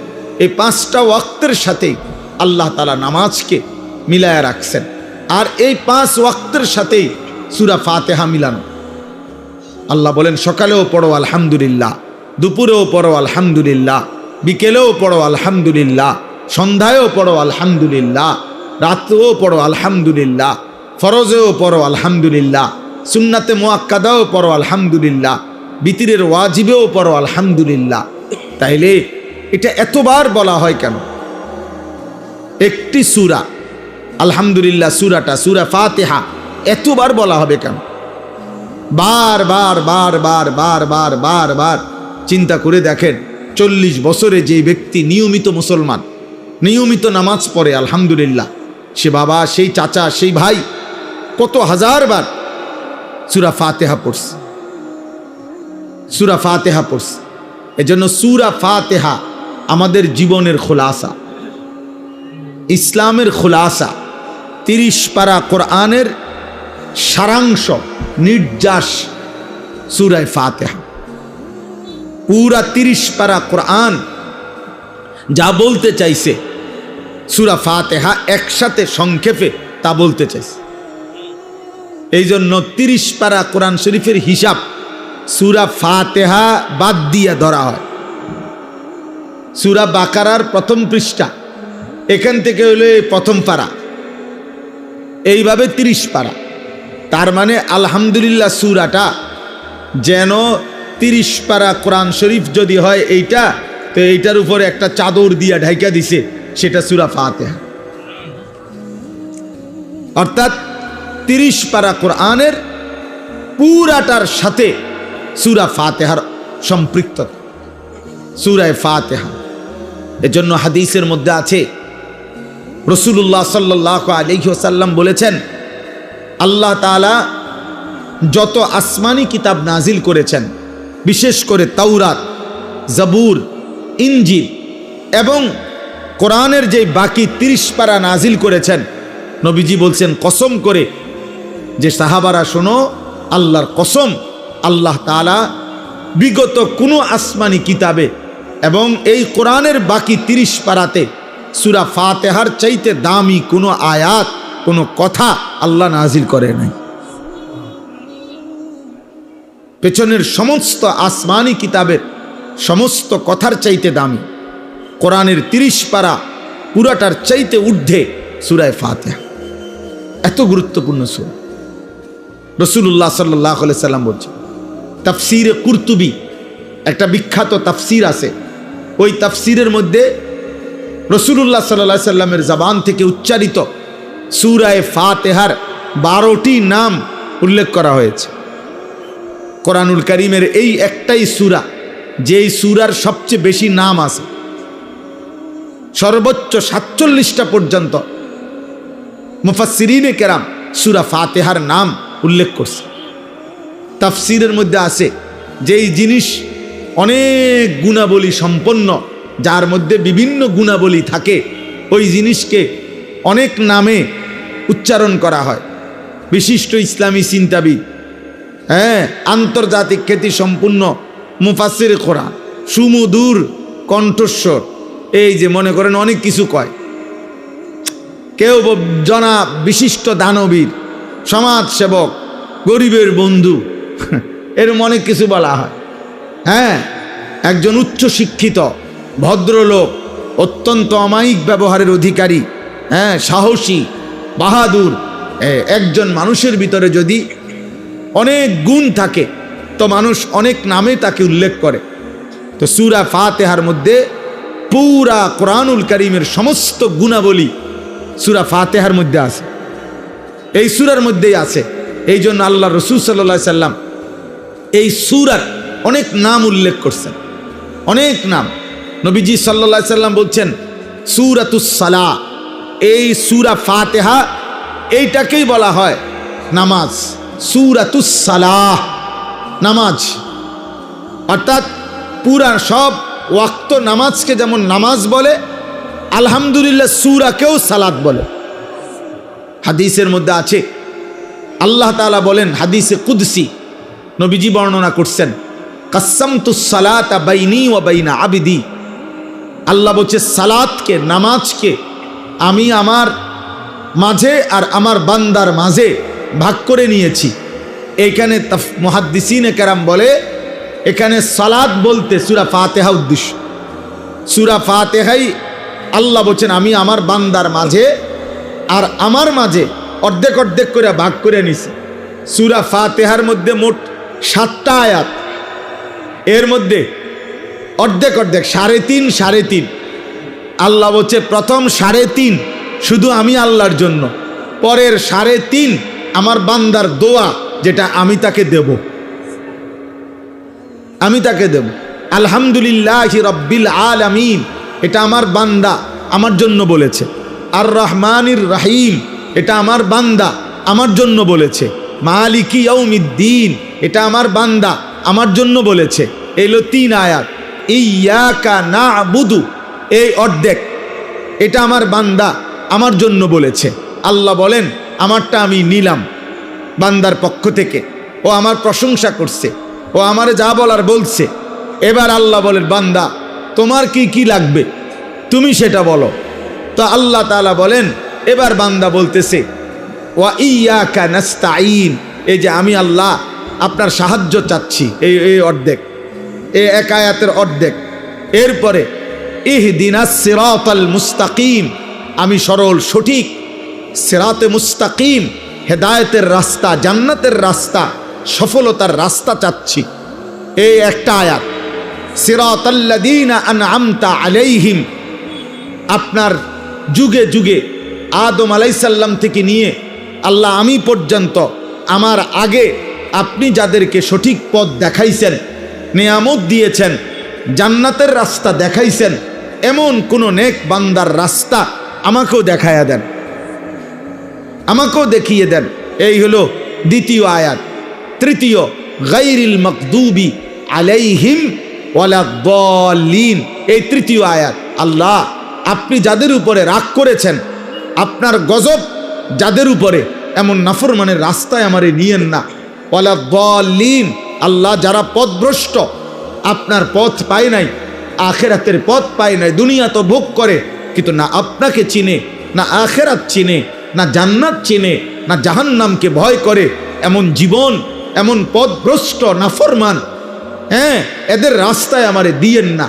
এই 5টা ওয়াক্তের সাথেই আল্লাহ তাআলা নামাজকে মিলায়া রাখছেন। আর এই 5 ওয়াক্তের সাথেই সূরা ফাতিহা মিলানো। আল্লাহ বলেন সকালেও পড়ো আলহামদুলিল্লাহ, দুপুরেও পড়ো আলহামদুলিল্লাহ, বিকেলেও পড়ো আলহামদুলিল্লাহ, সন্ধ্যায়ও পড়ো আলহামদুলিল্লাহ, রাতেও পড়ো আলহামদুলিল্লাহ, ফরজেও পড়ো আলহামদুলিল্লাহ, সুন্নাতে মুআক্কাদাও পড়ো আলহামদুলিল্লাহ, বিতিরের ওয়াজিবেও পড়ো আলহামদুলিল্লাহ। তাইলে এটা এতবার বলা হয় কেন? একটি সূরা আলহামদুলিল্লাহ, সূরাটা সূরা ফাতিহা এতবার বলা হবে কেন? বার বার বার বার বার বার বার বার চিন্তা করে দেখেন, 40 বছরে যে ব্যক্তি নিয়মিত মুসলমান, নিয়মিত নামাজ পড়ে আলহামদুলিল্লাহ, সে বাবা, সেই চাচা, সেই ভাই কত হাজারবার সূরা ফাতিহা পড়ছে, সূরা ফাতিহা পড়ছে। এজন্য সূরা ফাতিহা আমাদের জীবনের খোলাসা, ইসলামের খোলাসা। 30 পারা কোরআনের সারাংশ, নির্যাস সূরা ফাতিহা। পুরা 30 পারা কোরআন যা বলতে চাইছে সূরা ফাতিহা একসাথে সংক্ষেপে তা বলতে চাইছে। এই জন্য 30 পারা কোরআন শরীফের হিসাব সূরা ফাতিহা বাদ দিয়ে ধরা হয়। সূরা বাকারার প্রথম পৃষ্ঠা, এখান থেকে হলো প্রথম পারা, এইভাবে 30 পারা। তার মানে আলহামদুলিল্লাহ সূরাটা যেন 30 পারা কোরআন শরীফ যদি হয় এইটা, তো এইটার উপরে একটা চাদর দিয়া ঢাইকা দিছে, সেটা সূরা ফাতিহা। অর্থাৎ 30 পারা কোরআনের পুরাটার সাথে সূরা ফাতিহার সম্পৃক্ততা, সূরা ফাতিহা। এজন্য হাদিসের মধ্যে আছে রাসূলুল্লাহ সাল্লাল্লাহু আলাইহি ওয়াসাল্লাম বলেছেন, আল্লাহ তাআলা যত আসমানি কিতাব নাজিল করেছেন, বিশেষ করে তাওরাত, জাবুর, ইনজিল এবং কোরআনের যে বাকি 30 পারা নাজিল করেছেন, নবীজি বলছেন কসম করে যে সাহাবারা শোনো, আল্লাহর কসম, আল্লাহ তাআলা বিগত কোনো আসমানি কিতাবে এবং এই কোরআনের বাকি 30 পারাতে সূরা ফাতিহার চাইতে দামি কোনো আয়াত, কোনো কথা আল্লাহ নাজিল করে নাই। পেছনের সমস্ত আসমানি কিতাবের সমস্ত কথার চাইতে দামি কোরআনের 30 পারা পুরাটার চাইতে ঊর্ধ্বে সূরা ফাতিহা। এত গুরুত্বপূর্ণ সূরা। রাসূলুল্লাহ সাল্লাল্লাহু আলাইহি সাল্লাম বলছেন, তাফসীরে কুরতুবী একটা বিখ্যাত তাফসীর আছে, ওই তাফসীরের মধ্যে রাসূলুল্লাহ সাল্লাল্লাহু আলাইহি সাল্লামের জবান থেকে উচ্চারিত সূরা ফাতিহার 12টি নাম উল্লেখ করা হয়েছে। কোরআনুল কারীমের এই একটাই সূরা, যেই সূরার সবচেয়ে বেশি নাম আছে, সর্বোচ্চ 47টা পর্যন্ত মুফাসসিরিনে কেরাম সূরা ফাতিহার নাম উল্লেখ করছে। তাফসীরের মধ্যে আছে যেই জিনিস অনেক গুণাবলী সম্পন্ন, যার মধ্যে বিভিন্ন গুণাবলী থাকে, ওই জিনিসকে অনেক নামে উচ্চারণ করা হয়। বিশিষ্ট ইসলামী চিন্তাবিদ, হ্যাঁ, আন্তর্জাতিক খ্যাতি সম্পূর্ণ মুফাসসির কোরআন, সুমধুর কণ্ঠস্বর। এই যে মনে করেন অনেক কিছু কয়, কেউ জনা বিশিষ্ট দানবীর, সমাজ সেবক, গরিবের বন্ধু, এরকম অনেক কিছু বলা হয়। হ্যাঁ, একজন উচ্চ শিক্ষিত ভদ্রলোক, অত্যন্ত অমায়িক ব্যবহারের অধিকারী, হ্যাঁ, সাহসী, বাহাদুর একজন মানুষের ভিতরে যদি অনেক গুণ থাকে তো মানুষ অনেক নামে তাকে উল্লেখ করে। তো সূরা ফাতিহার মধ্যে পুরা কোরআনুল কারীমের সমস্ত গুণাবলী সূরা ফাতিহার মধ্যে আছে, এই সূরার মধ্যেই আছে। এই জন্য আল্লাহ রাসূল সাল্লাল্লাহু আলাইহি সাল্লাম এই সূরার অনেক নাম উল্লেখ করছেন, অনেক নাম। নবীজি সাল্লাল্লাহু আলাইহি সাল্লাম বলছেন সূরাতুস সালাহ, এই সূরা ফাতিহা এইটাকেই বলা হয় নামাজ। সূরাতুস সালাহ নামাজ, অর্থাৎ পুরা সব ওয়াক্ত নামাজকে যেমন নামাজ বলে, আলহামদুলিল্লাহ সূরাকেও সালাত বলে। হাদিসের মধ্যে আছে, আল্লাহ তাআলা বলেন হাদিসে কুদসি, নবীজি বর্ণনা করছেন, কাসসামতুস সালাতা বাইনি ওয়া বাইনা আবদি। আল্লাহ বলছে সালাতকে, নামাজকে আমি আমার মাঝে আর আমার বান্দার মাঝে ভাগ করে নিয়েছি। এইখানে মুহাদ্দিসিনে কেরাম বলে এখানে সালাত বলতে সূরা ফাতিহা উদ্দেশ্য। সূরা ফাতিহাই আল্লাহ বলছেন আমি আমার বান্দার মাঝে আর আমার মাঝে অর্ধেক অর্ধেক করে ভাগ করে নিছি। সূরা ফাতিহার মধ্যে মোট 7টা আয়াত, এর মধ্যে অর্ধেক অর্ধেক 3.5 3.5। আল্লাহ বলছে প্রথম 3.5 শুধু আমি আল্লাহর জন্য, পরের 3.5 আমার বান্দার দোয়া, যেটা আমি তাকে দেব, আমি তাকে দেব। আলহামদুলিল্লাহি রাব্বিল আলামিন, এটা আমার বান্দা আমার জন্য বলেছে। আর রহমানির রহিম, এটা আমার বান্দা আমার জন্য বলেছে। মালিকি ইয়াউমিদ্দিন, এটা আমার বান্দা আমার জন্য বলেছে। এলো 3 আয়াত। ইয়াকা না'বুদু, এই অর্ধেক, এটা আমার বান্দা আমার জন্য বলেছে। আল্লাহ বলেন আমারটা আমি নিলাম বান্দার পক্ষ থেকে, ও আমার প্রশংসা করছে, ও আমারে যা বলার বলছে। এবার আল্লাহ বলেন বান্দা তোমার কি কি লাগবে তুমি সেটা বলো। তো আল্লাহ তাআলা বলেন, এবার বান্দা বলতেছে ওয়া ইয়াকা নাস্তাঈন, এই যে আমি আল্লাহ আপনার সাহায্য চাচ্ছি, এই অর্ধেক, এই এক আয়াতের অর্ধেক। এরপরে ইহদিনাস সিরাতাল মুস্তাকিম, আমি সরল সঠিক সিরাতে মুস্তাকিম, হেদায়েতের রাস্তা, জান্নাতের রাস্তা, সফলতার রাস্তা চাচ্ছি, এই একটা আয়াত। সিরাতাল্লাযীনা আনআমতা আলাইহিম, আপনার যুগে যুগে আদম আলাইহিস সালাম থেকে নিয়ে আল্লাহ আমি পর্যন্ত আমার আগে আপনি যাদেরকে সঠিক পথ দেখাইছেন, নিয়ামত দিয়েছেন, জান্নাতের রাস্তা দেখাইছেন, এমন কোন নেক বান্দার রাস্তা আমাকেও দেখায়া দেন, আমাকেও দেখিয়ে দেন। এই হলো দ্বিতীয় আয়াত। তৃতীয় গায়রিল মাগদুবি আলাইহিম ওয়ালাদ-দাল্লিন, এই তৃতীয় আয়াত। আল্লাহ আপনি যাদের উপরে রাগ করেছেন, আপনার গজব যাদের উপরে, এমন নাফরমানের রাস্তায় আমারে নিয়েন না। ওয়ালাদ-দাল্লিন, আল্লাহ যারা পথভ্রষ্ট, আপনার পথ পায় নাই, আখেরাতের পথ পায় নাই, দুনিয়া তো ভোগ করে কিন্তু না আপনাকে চিনে, না আখেরাত চিনে, না জান্নাত চিনে, না জাহান্নামকে ভয় করে, এমন জীবন, এমন পথভ্রষ্ট নাফরমান, হ্যাঁ, এদের রাস্তায় আমারে দিয়েন না।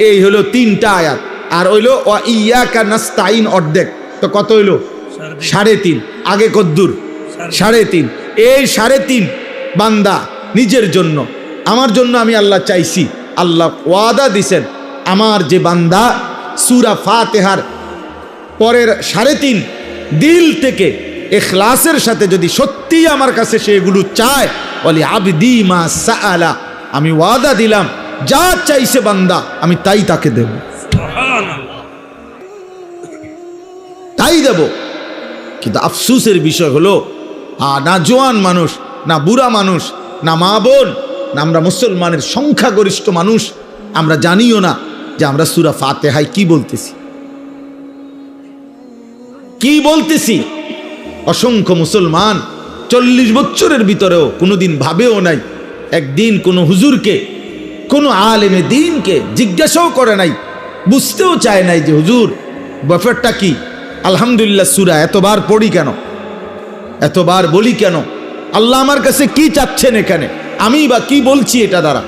এই হলো 3টা আয়াত। আর হইলো ওয়া ইয়াকা নাস্তাঈন অর্ধেক, তো কত হইলো 3.5। আগে কদ্দুর 3.5। এই 3.5 বান্দা নিজের জন্য, আমার জন্য আমি আল্লাহ চাইছি। আল্লাহ ওয়াদা দিছেন আমার যে বান্দা সূরা ফাতিহার পরের 3.5 দিল থেকে ইখলাসের সাথে যদি সত্যি আমার কাছে সেগুলো চায়, বলি আবদি মা সাআলা, আমি ওয়াদা দিলাম যা চাইছে বান্দা আমি তাই তাকে দেব, তাই দেব। কিন্তু আফসোসের বিষয় হলো না জোয়ান মানুষ, না বুড়া মানুষ, না মা বোন, না আমরা মুসলমানের সংখ্যাগরিষ্ঠ মানুষ, আমরা জানিও না যে আমরা সূরা ফাতিহায় কি বলতেছি, কি বলতেছি। অসংখ্য মুসলমান 40 বছরের ভিতরেও কোনোদিন ভাবেও নাই, একদিন কোনো হুজুরকে, কোনো আলেমে দ্বীনকে জিজ্ঞাসাও করে নাই, বুঝতেও চায় নাই যে হুজুর ব্যাপারটা কি। আলহামদুলিল্লাহ সূরা এতবার পড়ি কেন, এতবার বলি কেন, আল্লাহ আমার কাছে কি চাচ্ছেন এখানে, আমি বা কি বলছি এটা দ্বারা।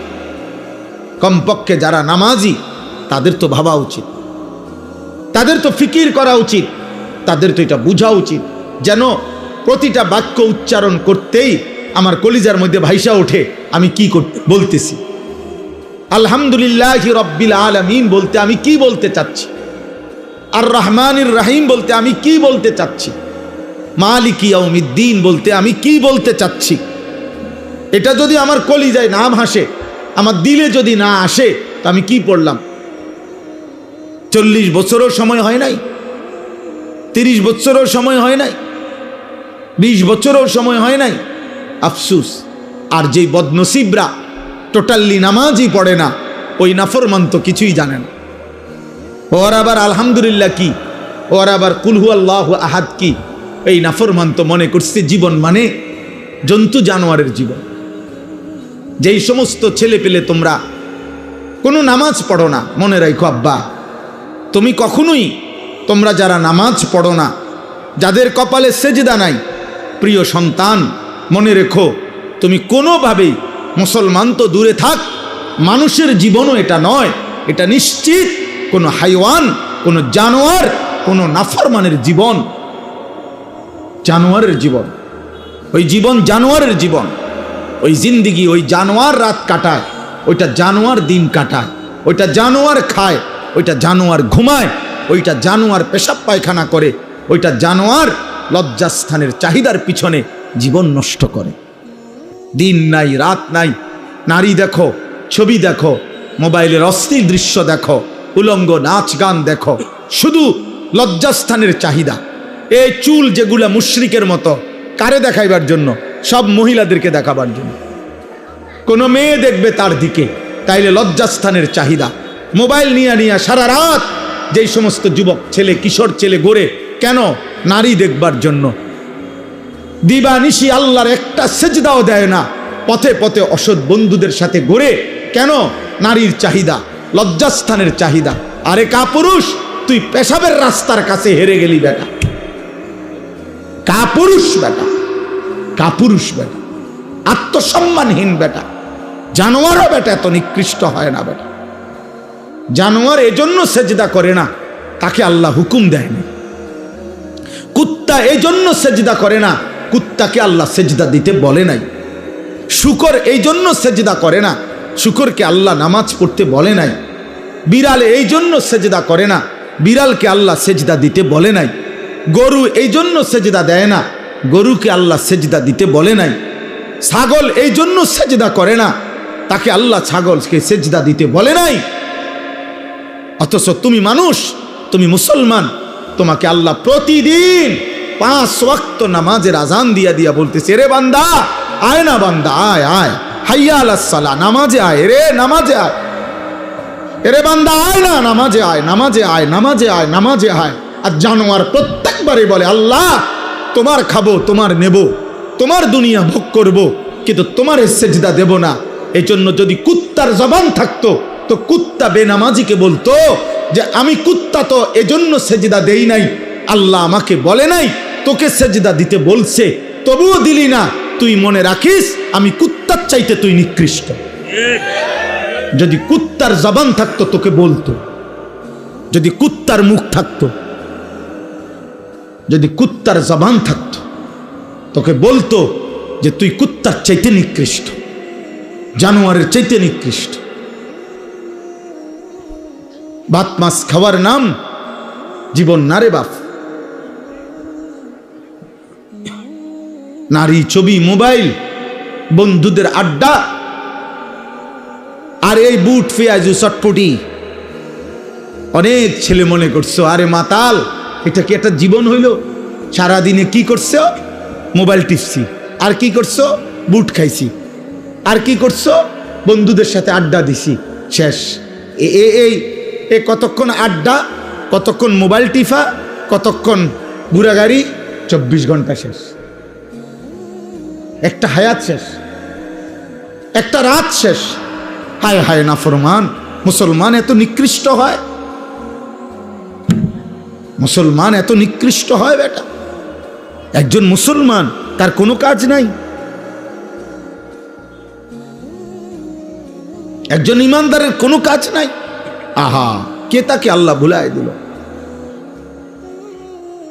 কমপক্ষে যারা নামাজি তাদের তো ভাবা উচিত, তাদের তো ফিকির করা উচিত, তাদের তো এটা বোঝা উচিত যেন প্রতিটা বাক্য উচ্চারণ করতেই আমার কলিজার মধ্যে ভাইসা ওঠে আমি কি বলতেছি। আলহামদুলিল্লাহি রাব্বিল আলামিন বলতে আমি কি বলতে চাচ্ছি, আর রহমানির রহিম বলতে আমি কি বলতে চাচ্ছি, মালিকি ইয়াউমিদ্দিন বলতে আমি কি বলতে চাচ্ছি। এটা যদি আমার কলিজায় না ভাসে, আমার দিলে যদি না আসে, তা আমি কি পড়লাম? 40 বছরও সময় হয় নাই, 30 বছরও সময় হয় নাই, 20 বছরও সময় হয় নাই। আফসুস। আর যেই বদনসিবরা টোটালি নামাজই পড়ে না, ওই নাফরমান তো কিছুই জানে না। ওর আবার আলহামদুলিল্লাহ কি, ওর আবার কুল হুয়াল্লাহু আহাদ কি, এই নাফরমান তো মনে করছে জীবন মানে জন্তু জানোয়ারের জীবন। যেই সমস্ত ছেলে পেলে তোমরা কোনো নামাজ পড়ো না, মনে রাখো আব্বা, তুমি কখনোই, তোমরা যারা নামাজ পড়ো না, যাদের কপালে সেজদা নাই, প্রিয় সন্তান মনে রেখো, তুমি কোনোভাবেই, মুসলমান তো দূরে থাক, মানুষের জীবনও এটা নয়, এটা নিশ্চিত কোনো হাইওয়ান, কোনো জানোয়ার, কোনো নাফরমানের জীবন, জানোয়ারের জীবন। ওই জীবন জানোয়ারের জীবন, ওই জিন্দিগি, ওই জানোয়ার রাত কাটায়, ওইটা জানোয়ার দিন কাটায়, ওইটা জানোয়ার খায়, ওইটা জানোয়ার ঘুমায়, ওইটা জানোয়ার পেশাব পায়খানা করে, ওইটা জানোয়ার লজ্জাস্থানের চাহিদার পিছনে জীবন নষ্ট করে। দিন নাই রাত নাই, নারী দেখো, ছবি দেখো, মোবাইলের অশ্লীল দৃশ্য দেখো, উলঙ্গ নাচ গান দেখো, শুধু লজ্জাস্থানের চাহিদা। এই চুল যেগুলা মুশরিকের মতো, কারে দেখাইবার জন্য? সব মহিলাদেরকে দেখাবার জন্য। কোনো মেয়ে দেখবে তার দিকে, তাইলে লজ্জাস্থানের চাহিদা। মোবাইল নিয়ে নিয়ে সারা রাত যেই সমস্ত যুবক ছেলে, কিশোর ছেলে ঘোরে, কেন? নারী দেখবার জন্য। দিবানিশি আল্লাহর একটা সেজদাও দেয় না, পথে পথে অসৎ বন্ধুদের সাথে ঘুরে, কেন? নারীর চাহিদা, লজ্জাস্থানের চাহিদা। আরে কাপুরুষ, তুই পেশাবের রাস্তার কাছে হেরে গেলি বেটা, কাপুরুষ বেটা, কাপুরুষ বেটা, আত্মসম্মানহীন বেটা, জানোয়ারও বেটা এত নিকৃষ্ট হয় না বেটা। জানোয়ার এজন্য সেজদা করে না, তাকে আল্লাহ হুকুম দেয় না। কুত্তা এই জন্য সেজদা করে না, কুত্তাকে আল্লাহ সেজদা দিতে বলে নাই। শুকর এই জন্য সেজদা করে না, শুকরকে আল্লাহ নামাজ পড়তে বলে নাই। বিড়াল এই জন্য সেজদা করে না, বিড়ালকে আল্লাহ সেজদা দিতে বলে নাই। গরু এই জন্য সেজদা দেয় না, গরুকে আল্লাহ সেজদা দিতে বলে নাই। ছাগল এই জন্য সেজদা করে না, তাকে আল্লাহ ছাগলকে সেজদা দিতে বলে নাই। অথচ তুমি মানুষ, তুমি মুসলমান, তোমাকে আল্লাহ প্রতিদিন 5 ওয়াক্ত নামাজের আজান দিয়া দিয়া বলতেছে, রে বান্দা আয় না, বান্দা আয় আয়, হাইয়া আলাস সালাহ, নামাজে আয় রে, নামাজে আয়, রে বান্দা আয় না, নামাজে আয়, নামাজে আয়, নামাজে আয়, নামাজে আয়। আর জানোয়ার প্রত্যেকবারে বলে, আল্লাহ তোমার খাবো, তোমার নেব, তোমার দুনিয়া ভোগ করব, কিন্তু তোমার সেজদা দেব না। এই জন্য যদি কুত্তার জবান থাকতো, তো কুত্তা বেনামাজিকে বলতো যে আমি কুত্তা তো এজন্য সেজদা দেই নাই, আল্লাহ আমাকে বলে নাই, তোকে সেজদা দিতে বলছে, তবুও দিলি না, তুই মনে রাখিস আমি কুত্তার চাইতে তুই নিকৃষ্ট। যদি কুত্তার জবান থাকতো তোকে বলতো, যদি কুত্তার মুখ থাকতো, যদি কুত্তার জবান থাকতো, তোকে বলতো যে তুই কুত্তার চাইতে নিকৃষ্ট, জানোয়ারের চাইতে নিকৃষ্ট। ভাত মাছ খাওয়ার নাম জীবন না রে বাপ। নারী, ছবি, মোবাইল, বন্ধুদের আড্ডা, আর এই বুট পেঁয়াজু চটপটি। অনেক ছেলে মনে করছো আরে মাতাল, এটা কি একটা জীবন হইল? সারাদিনে কি করছো? মোবাইল টিপছি। আর কি করছো? বুট খাইছি। আর কি করছো? বন্ধুদের সাথে আড্ডা দিছি, শেষ। এই কতক্ষণ আড্ডা, কতক্ষণ মোবাইল টিফা, কতক্ষণ ঘুরাগাড়ি, 24 ঘন্টা শেষ, একটা হায়াত শেষ, একটা রাত শেষ। হায় হায় নাফরমান মুসলমান এত নিকৃষ্ট হয়, মুসলমান এত নিকৃষ্ট হয় বেটা। একজন মুসলমান তার কোনো কাজ নাই, একজন ইমানদারের কোনো কাজ নাই। আহা, কে তাকে আল্লাহ ভুলায় দিল,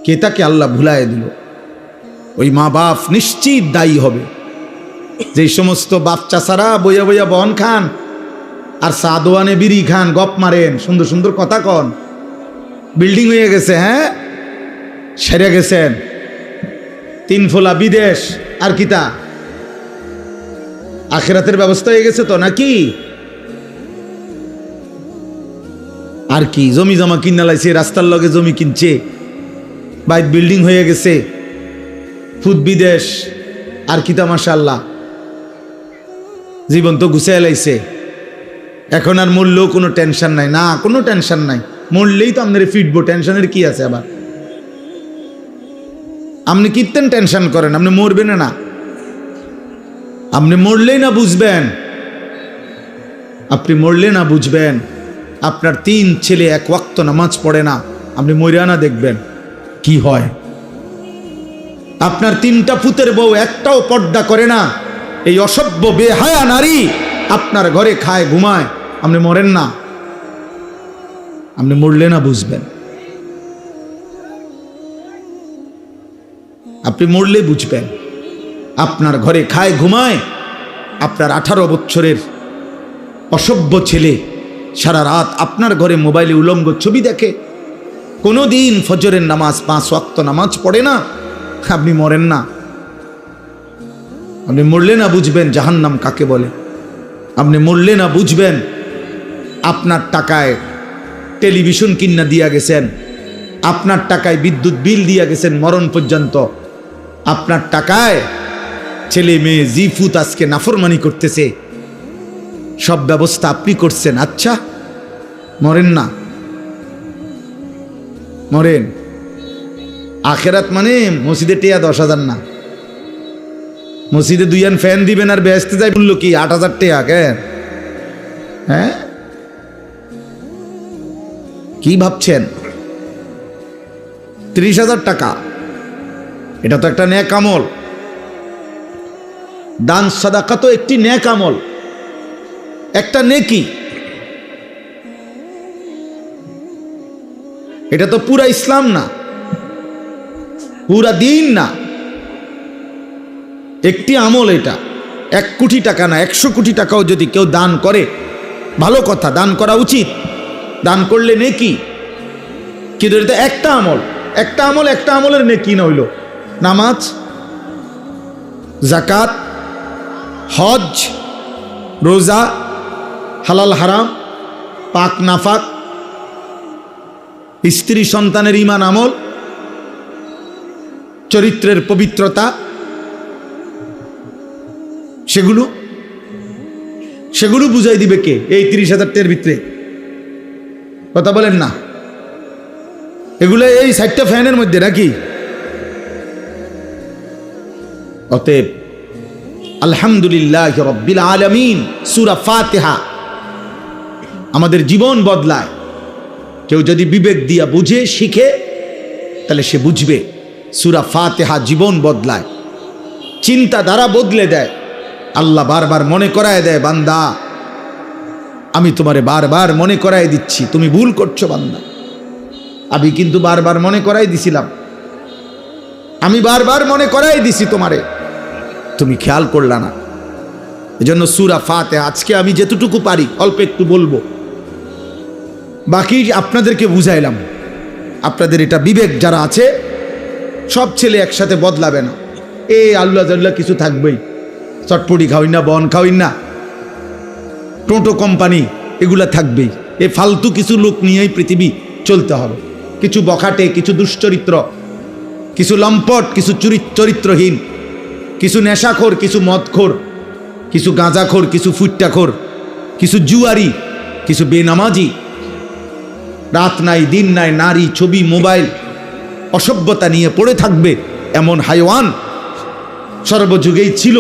কে তাকে আল্লাহ ভুলায় দিল? ওই মা বাপ নিশ্চিত দায়ী হবে। যে সমস্ত বাপ চাচারা বইয়া বইয়া বন খান আর সাদোয়ানে বিড়ি খান, গপ মারেন, সুন্দর সুন্দর কথা কন, বিল্ডিং হয়ে গেছে, হ্যাঁ সেরে গেছেন, 3 ফোলা বিদেশ, আর কিতা আখিরাতের ব্যবস্থা হয়ে গেছে তো নাকি? আর কি জমি জমা কিনা লাইছে, রাস্তার লগে জমি কিনছে, বাইক বিল্ডিং হয়ে গেছে, ফুদ বিদেশ, আর কিতা মাশাআল্লাহ জীবন তো গুছাই লাইছে। এখন আর মরলেও কোনো টেনশন নাই, না কোনো টেনশন নাই, মরলেই তো আপনার ফিটবো, টেনশনের কি আছে? আবার আপনি কীর্তেন টেনশন করেন, আপনি মরবেন না, আপনি মরলেই না বুঝবেন, আপনি মরলে না বুঝবেন। আপনার 3 ছেলে 1 ওয়াক্ত নামাজ পড়ে না, আপনি মরিয়া না দেখবেন কি হয়। আপনার 3টা পুতের বউ একটাও পর্দা করে না, এই অসভ্য বেহায়া নারী আপনার ঘরে খায় ঘুমায়, আপনি মরেন না, আপনি মরলে না বুঝবেন, আপনি মরলে বুঝবেন। আপনার ঘরে খায় ঘুমায় আপনার 18 বছরের অসভ্য ছেলে সারা রাত আপনার ঘরে মোবাইলে উলঙ্গ ছবি দেখে, কোনোদিন ফজরের নামাজ 5 ওয়াক্ত নামাজ পড়ে না, আপনি মরেন না, আপনি মরলে না বুঝবেন জাহান্নাম কাকে বলে, আপনি মরলে না বুঝবেন। আপনার টাকায় টেলিভিশন কিনা দিয়া গেছেন, আপনার টাকায় বিদ্যুৎ বিল দিয়া গেছেন মরণ পর্যন্ত, আপনার টাকায় ছেলে মেয়ে জিফুত আজকে নাফরমানি করতেছে, সব ব্যবস্থা আপনি করছেন। আচ্ছা মরেন না, মরেন। আখেরাত মানে মসজিদে টিয়া 10,000 না, মসজিদে 2 ফ্যান দিবেন আর বেহেশতে যাই বললো কি 8,000 টাকা কেন? হ্যাঁ কি ভাবছেন? 30,000 টাকা, এটা তো একটা নেক আমল। দান সাদাকা তো একটি নেক আমল, একটা নেকি, এটা তো পুরা ইসলাম না, পুরা দিন না, একটি আমল। এটা 1 কোটি টাকা না, 100 কোটি টাকাও যদি কেউ দান করে ভালো কথা, দান করা উচিত, দান করলে নেকি। কিন্তু এটা একটা আমল, একটা আমল, একটা আমলের নেকি না হইল নামাজ, যাকাত, হজ, রোজা, হালাল হারাম, পাক নাফাক, স্ত্রী সন্তানের ঈমান আমল, চরিত্রের পবিত্রতা, সেগুলো বুঝাই দিবে কে? এই 30,000 টাকার ভিতরে কথা বলেন না, এগুলো এই 60টা ফ্যানের মধ্যে নাকি? অতএব আলহামদুলিল্লাহ রাব্বিল আলামিন, সূরা ফাতিহা আমাদের জীবন বদলায়। কেউ যদি বিবেক দিয়া বুঝে শিখে তাহলে সে বুঝবে সূরা ফাতিহা জীবন বদলায়, চিন্তাধারা বদলে দেয়। আল্লাহ বারবার মনে করায় দেয়, বান্দা আমি তোমারে বারবার মনে করায় দিচ্ছি, তুমি ভুল করছো বান্দা। আমি কিন্তু বারবার মনে করাই দিছিলাম, আমি বারবার মনে করাই দিছি তোমারে, তুমি খেয়াল করলা না। এজন্য সূরা ফাতিহা আজকে আমি যেতটুকু পারি অল্প একটু বলবো, বাকি আপনাদেরকে বুঝাইলাম। আপনাদের এটা বিবেক যারা আছে, সব ছেলে একসাথে বদলাবে না, এই আল্লাহ জাল্লাহ কিছু থাকবেই, চটপটি খাওয়াই না, বন খাওয়াই না, টোটো কোম্পানি এগুলা থাকবেই। এই ফালতু কিছু লোক নিয়েই পৃথিবী চলতে হবে, কিছু বখাটে, কিছু দুশ্চরিত্র, কিছু লম্পট, কিছু চরিত্রহীন, কিছু নেশাখোর, কিছু মদখোর, কিছু গাঁজাখোর, কিছু ফুট্টাখোর, কিছু জুয়ারি, কিছু বেনামাজি, রাত নাই দিন নাই, নারী, ছবি, মোবাইল, অসভ্যতা নিয়ে পড়ে থাকবে। এমন হাইওয়ান সর্বযুগেই ছিল,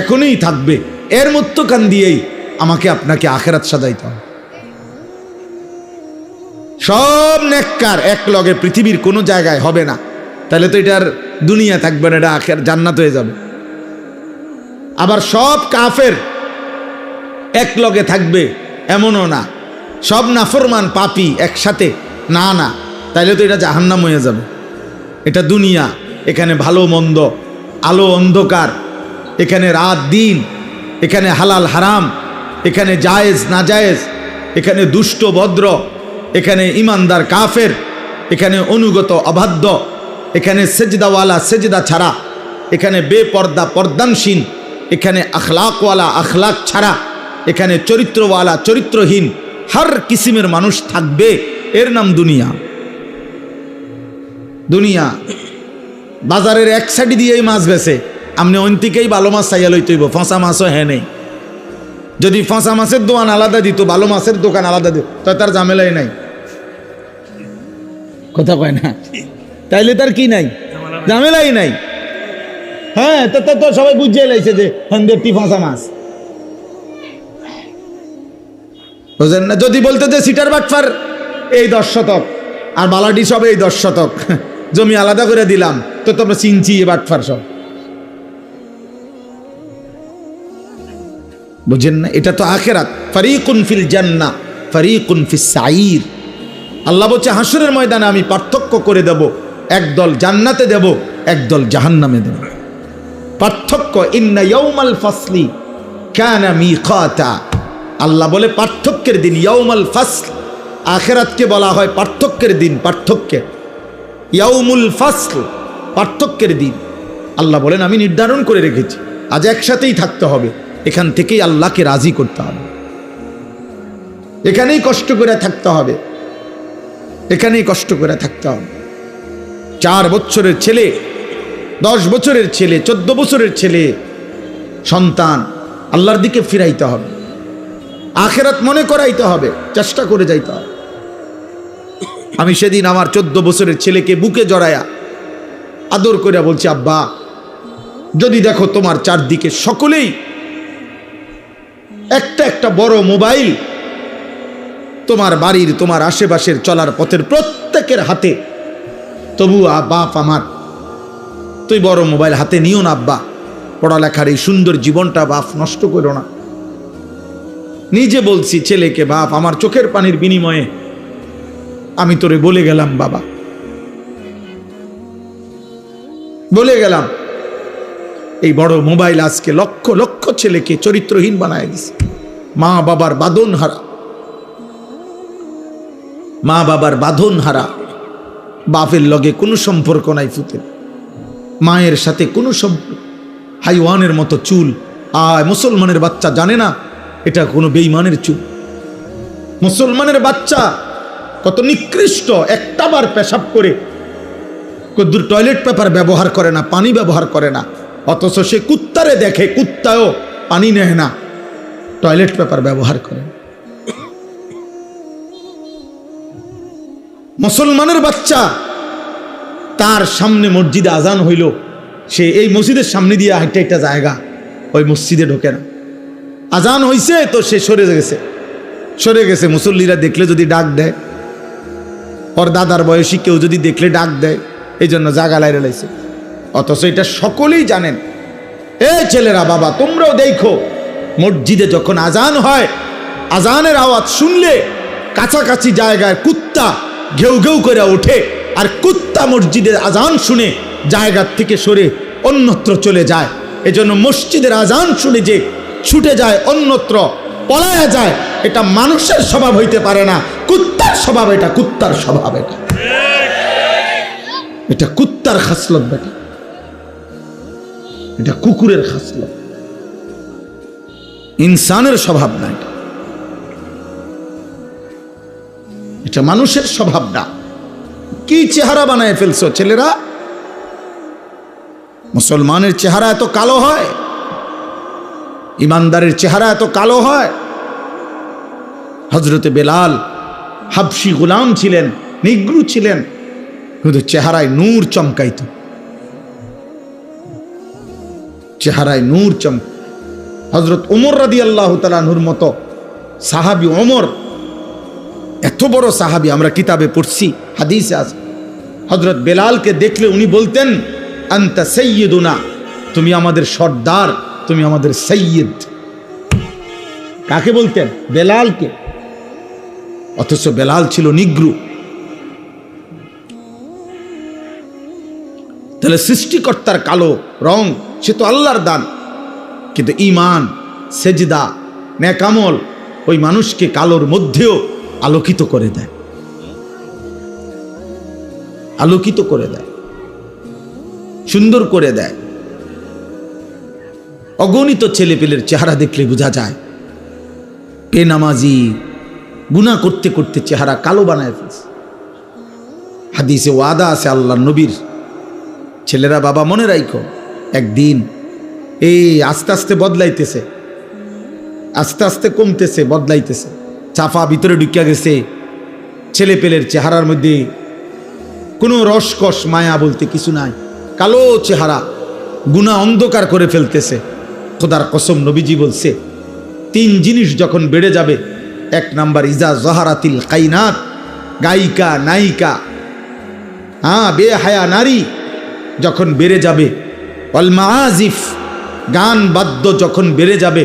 এখনই থাকবে। এর মধ্যখান দিয়েই আমাকে আপনাকে আখেরাত সাজাইতে হবে। সব নেককার এক লগে পৃথিবীর কোনো জায়গায় হবে না, তাহলে তো এটার দুনিয়া থাকবে না, এটা আখের জান্নাত হয়ে যাবে। আবার সব কাফের এক লগে থাকবে এমনও না, সব নাফরমান পাপী একসাথে, না না, তাইলে তো এটা জাহান্নাম হয়ে যাবে। এটা দুনিয়া, এখানে ভালো মন্দ, আলো অন্ধকার, এখানে রাত দিন, এখানে হালাল হারাম, এখানে জায়েজ না জায়েজ, এখানে দুষ্ট ভদ্র, এখানে ইমানদার কাফের, এখানে অনুগত অবাধ্য, এখানে সেজদাওয়ালা সেজদা ছাড়া, এখানে বেপর্দা পর্দানশীন, এখানে আখলাকওয়ালা আখলাক ছাড়া, এখানে চরিত্রওয়ালা চরিত্রহীন, হর কিসিমের মানুষ থাকবে। এর নাম দুনিয়া। দুনিয়া বাজারের এক সাইড দিয়েই মাছ বেছে, আপনি অন্তিকেই ভালো মাছ চাইয়া লইতে হইব, ফাঁসা মাছও হ্যাঁ নেই। যদি ফাঁসা মাছের দোকান আলাদা দিত, ভালো মাছের দোকান আলাদা দিত, তো তার ঝামেলাই নাই। কথা কয় না, তাইলে তার কি নাই, ঝামেলাই নাই। হ্যাঁ, তো সবাই বুঝিয়ে লাইছে যে হন্দেরটি ফাঁসা মাছ, বুঝেন না? যদি বলতে যে সিটার বাটফার এই 10 শতক আর বালাডি সব এই 10 শতক জমি আলাদা করে দিলাম, তো তোমরা চিনছি এ বাটফার সব, বুঝেন না? এটা তো আখিরাত। ফারিকুন ফিল জান্নাহ ফারিকুন ফিস সাঈর। আল্লাহ বলছে হাসরের ময়দানে আমি পার্থক্য করে দেব, একদল জান্নাতে দেব, একদল জাহান্নামে দেব। পার্থক্য, ইন্না ইয়াউমাল ফাসলি কানা মিকাতা। আল্লাহ বলে পার্থক্যের দিন, ইয়াউমাল ফাসল। আখিরাতকে বলা হয় পার্থক্যের দিন, পার্থক্যের, ইয়াউমুল ফাসল, পার্থক্যের দিন। আল্লাহ বলেন আমি নির্ধারণ করে রেখেছি, আজ একসাথেই থাকতে হবে, এখান থেকেই আল্লাহকে রাজি করতে হবে, এখানেই কষ্ট করে থাকতে হবে, এখানেই কষ্ট করে থাকতে হবে। 4 বছরের ছেলে, 10 বছরের ছেলে, 14 বছরের ছেলে সন্তান আল্লাহর দিকে ফিরাইতে হবে, আখিরাত মনে করাইতে হবে, চেষ্টা করে যাইতে হবে। আমি সেদিন আমার 14 বছরের ছেলেকে বুকে জড়ায়া আদর করে বলছি, আব্বা যদি দেখো তোমার চারদিকে সকলেই একটা একটা বড় মোবাইল, তোমার বাড়ির তোমার আশেপাশের চলার পথের প্রত্যেকের হাতে, তবু বাপ আমার তুই বড় মোবাইল হাতে নিও না আব্বা, পড়ালেখার এই সুন্দর জীবনটা বাপ নষ্ট করো না। নিজে বলছি ছেলেকে, বাপ আমার চোখের পানির বিনিময়ে আমি তোরে বলে গেলাম, বাবা বলে গেলাম, এই বড় মোবাইল আজকে লক্ষ লক্ষ ছেলেকে চরিত্রহীন বানায় দিছে। মা বাবার বাঁধন হারা, মা বাবার বাঁধন হারা, বাপের লগে কোনো সম্পর্ক নাই, ফুতের মায়ের সাথে কোনো সম্পর্ক, হাইওয়ানের মতো চুল। মুসলমানের বাচ্চা জানে না এটা কোনো বেঈমানের চুল। মুসলমানের বাচ্চা কত নিকৃষ্ট, একটাবার পেশাব করে কদ্দুর টয়লেট পেপার ব্যবহার করে না, পানি ব্যবহার করে না, অথচ সে কুত্তারে দেখে, কুত্তাও পানি নেয় না, টয়লেট পেপার ব্যবহার করে। মুসলমানের বাচ্চা তার সামনে মসজিদে আজান হইল, সে এই মসজিদের সামনে দিয়ে একটা জায়গা, ওই মসজিদে ঢোকে না। আজান হইছে তো সে সরে গেছে। মুসল্লিরা দেখলে যদি ডাক দেয়, ওর দাদার বয়সী কেউ যদি দেখলে ডাক দেয়, এই জন্য জাগা লাইরে লাইছে। অথচ এটা সকলেই জানেন। এই ছেলেরা, বাবা তোমরাও দেখো, মসজিদে যখন আজান হয়, আজানের আওয়াজ শুনলে কাছাকাছি জায়গায় কুত্তা ঘেউ ঘেউ করে ওঠে, আর কুত্তা মসজিদের আজান শুনে জায়গার থেকে সরে অন্যত্র চলে যায়। এজন্য মসজিদের আজান শুনে যে ছুটে যায়, অন্যত্র পলায়া যায়, এটা মানুষের স্বভাব হইতে পারে না, কুত্তার স্বভাব। এটা কুত্তার স্বভাব, এটা কুত্তার খাসলত, বেটা এটা কুকুরের খাসলত, ইনসানের স্বভাব না, এটা মানুষের স্বভাব না। কি চেহারা বানায় ফেলছো ছেলেরা! মুসলমানের চেহারা এত কালো হয়, ইমানদারের চেহারা এত কালো হয়। হযরতে বেলাল হাবশি গোলাম ছিলেন, নিগ্রু ছিলেন, কিন্তু চেহারায় নূর চমকাইত। চেহারায় নূর চমক। হযরত ওমর রাদিয়াল্লাহু তাআলা আনহুর মতো সাহাবী ওমর, এত বড় সাহাবী, আমরা কিতাবে পড়ছি, হাদিসে আছে। হযরত বেলালকে দেখলে উনি বলতেন, আনতা সাইয়্যিদুনা, তুমি আমাদের সর্দার, তুমি আমাদের সাইয়্যিদ। কাকে বলতেন? বেলালকে। অথচ বেলাল ছিল নিগ্রু। তাহলে সৃষ্টিকর্তার কালো রং, সে তো আল্লাহর দান, কিন্তু ঈমান, সেজদা, নেক আমল ওই মানুষকে কালোর মধ্যেও আলোকিত করে দেয়, আলোকিত করে দেয়, সুন্দর করে দেয়। অগণিত ছেলেপেলের চেহারা দেখলে বোঝা যায় বেনামাজি গুনাহ করতে করতে চেহারা কালো বানায় ফেলছে। হাদিসে ওয়াদা আছে আল্লাহর নবীর, ছেলেরা বাবা মনে রাখো, একদিন এই আস্তে আস্তে বদলাইতেছে, আস্তে আস্তে কমতেছে, বদলাইতেছে। চাফা ভিতরে ঢুকিয়া গেছে, ছেলেপেলের চেহারার মধ্যে কোনো রসকস মায়া বলতে কিছু নাই, কালো চেহারা, গুনাহ অন্ধকার করে ফেলতেছে। খোদার কসম, নবীজি বলছে 3 জিনিস যখন বেড়ে যাবে, 1 নাম্বার ইজা জহারাতিল কাইনাত, গায়িকা নায়িকা, বেহায়া নারী যখন বেড়ে যাবে, ওয়াল মাআজিফ, গান বাদ্য যখন বেড়ে যাবে,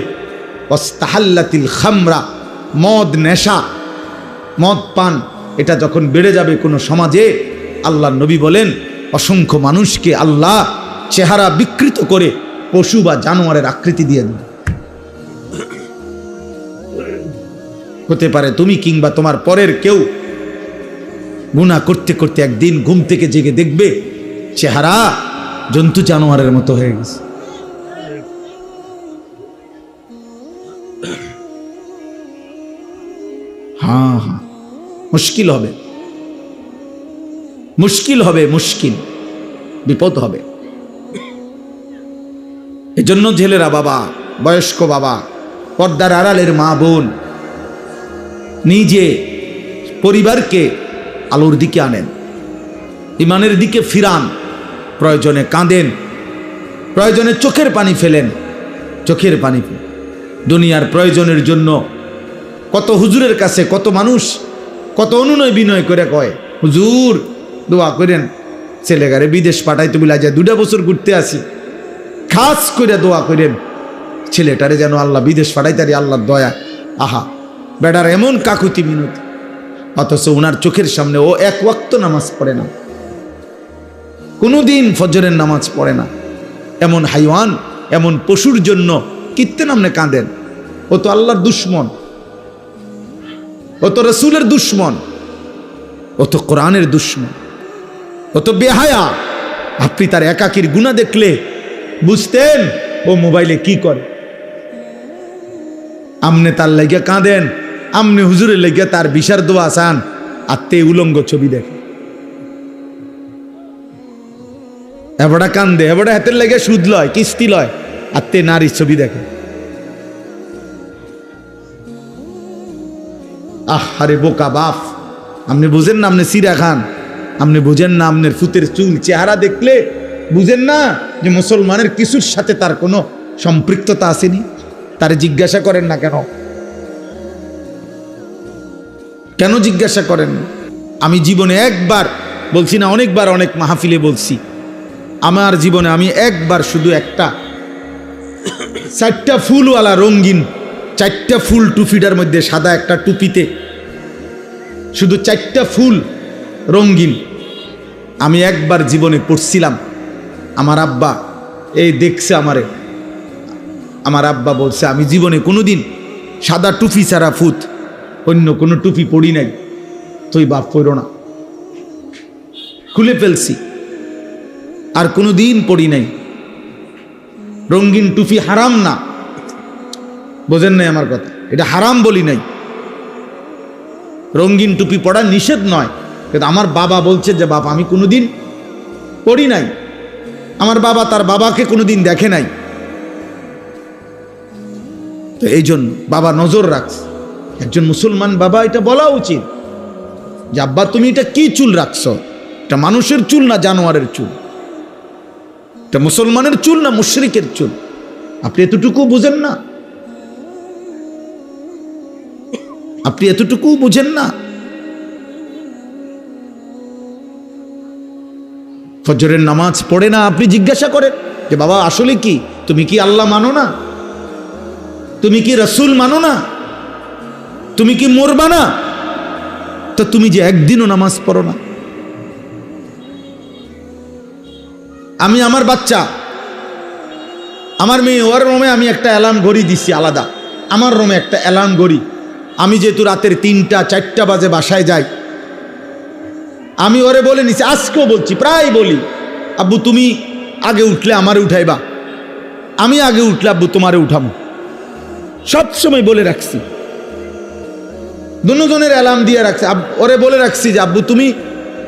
ওয়াস্তাহাল্লাতিল খামরা, মদ নেশা, মদ পান, এটা যখন বেড়ে যাবে কোনো সমাজে, আল্লাহর নবী বলেন অসংখ্য মানুষকে আল্লাহ চেহারা বিকৃত করে পশু বা জানোয়ারের আকৃতি দিয়ে দেন। হতে পারে তুমি কিংবা তোমার পরের কেউ গুনাহ করতে করতে একদিন ঘুম থেকে জেগে দেখবে চেহারা জন্তু জানোয়ারের মতো হয়ে গেছে। হ্যাঁ, মুশকিল হবে, মুশকিল হবে, মুশকিল, বিপদ হবে। এজন্য ছেলেরা বাবা, বয়স্ক বাবা, পর্দার আড়ালের মা বোন, নিজে পরিবারকে আলোর দিকে আনেন, ইমানের দিকে ফিরান, প্রয়োজনে কাঁদেন, প্রয়োজনে চোখের পানি ফেলেন, চোখের পানি ফেলেন। দুনিয়ার প্রয়োজনের জন্য কত হুজুরের কাছে কত মানুষ কত অনুনয় বিনয় করে কয়, হুজুর দোয়া করেন ছেলেগারে বিদেশ পাঠাইতে বলে যায় 2 বছর ঘুরতে আসি, খাস করে দোয়া করেন ছেলেটারে যেন আল্লাহ বিদেশ পাঠাইতারি, আল্লাহর দয়া। আহা, বেটার এমন কাকুতি মিনতি, অথচ ওনার চোখের সামনে ও 1 ওয়াক্ত নামাজ পড়ে না, কোনোদিন ফজরের নামাজ পড়ে না। এমন হাইওয়ান, এমন পশুর জন্য কিত্তে নামনে কাঁদেন? ও তো আল্লাহর দুশ্মন, ও তো রসুলের দুশ্মন, ও তো কোরআনের দুশ্মন, ও তো বেহায়া। আপনি তার একাকির গুনাহ দেখলে বুঝতেন ও মোবাইলে কি করে। আমনে তার লাগিয়া কাঁদেন, আমনে হুজুরের লাগিয়া তার বিশার দোয়া চান, আর তে উলঙ্গ ছবি দেখে। এবারটা কান্দে, এবারটা হাতের লাগে সুদ লয়, কিস্তি লয়, আর তে নারীর ছবি দেখে। আরে বোকা বাপ, আপনি বুঝেন না আপনি সিরা খান, আপনি বুঝেন না আপনার ফুতের চুল চেহারা দেখলে বুঝেন না যে মুসলমানের কিছুর সাথে তার কোনো সম্পৃক্ততা আসেনি? তারে জিজ্ঞাসা করেন না কেন? কেন জিজ্ঞাসা করেন? আমি জীবনে একবার বলছি না, অনেকবার অনেক মাহফিলে বলছি, আমার জীবনে আমি একবার শুধু একটা 4টা ফুলওয়ালা রঙিন 4টা ফুল টুপিটার মধ্যে সাদা একটা টুপিতে শুধু 4টা ফুল রঙিন আমি একবার জীবনে পড়ছিলাম। আমার আব্বা এই দেখছে আমারে, আমার আব্বা বলছে আমি জীবনে কোনোদিন সাদা টুপি ছাড়া ফুত অন্য কোনো টুপি পড়ি নাই, তুই বাপ পড়ো না। খুলে ফেলছি, আর কোনোদিন পড়ি নাই। রঙিন টুপি হারাম না, বোঝেন নাই আমার কথা, এটা হারাম বলি নাই। রঙিন টুপি পড়া নিষেধ নয়, কিন্তু আমার বাবা বলছে যে বাবা আমি কোনোদিন পড়ি নাই, আমার বাবা তার বাবাকে কোনোদিন দেখে নাই, তো এই জন্য বাবা নজর রাখছে। একজন মুসলমান বাবা এটা বলা উচিত যে আব্বা তুমি এটা কি চুল রাখছো, এটা মানুষের চুল না জানোয়ারের চুল, এটা মুসলমানের চুল না মুশরিকের চুল। আপনি এতটুকু বুঝেন না? আপনি এতটুকু বুঝেন না? ফজরের নামাজ পড়ে না, আপনি জিজ্ঞাসা করেন যে বাবা আসলে কি, তুমি কি আল্লাহ মানো না? তুমি কি রসুল মানো না? তুমি কি মরবা না? তো তুমি যে একদিনও নামাজ পড়ো না। আমি আমার বাচ্চা, আমার মেয়ে, ওর রুমে আমি একটা অ্যালার্ম ঘড়ি দিছি আলাদা, আমার রুমে একটা অ্যালার্ম ঘড়ি। আমি যেহেতু রাতের 3টা 4টা বাজে বাসায় যাই, আমি ওরে বলে নিছি, আজকেও বলছি, প্রায় বলি, আব্বু তুমি আগে উঠলে আমারে উঠাইবা, আমি আগে উঠলে আব্বু তোমারে উঠাবো। সবসময় বলে রাখছি, দুজনের অ্যালার্ম দিয়ে রাখছি। ওরে বলে রাখছি যে আব্বু তুমি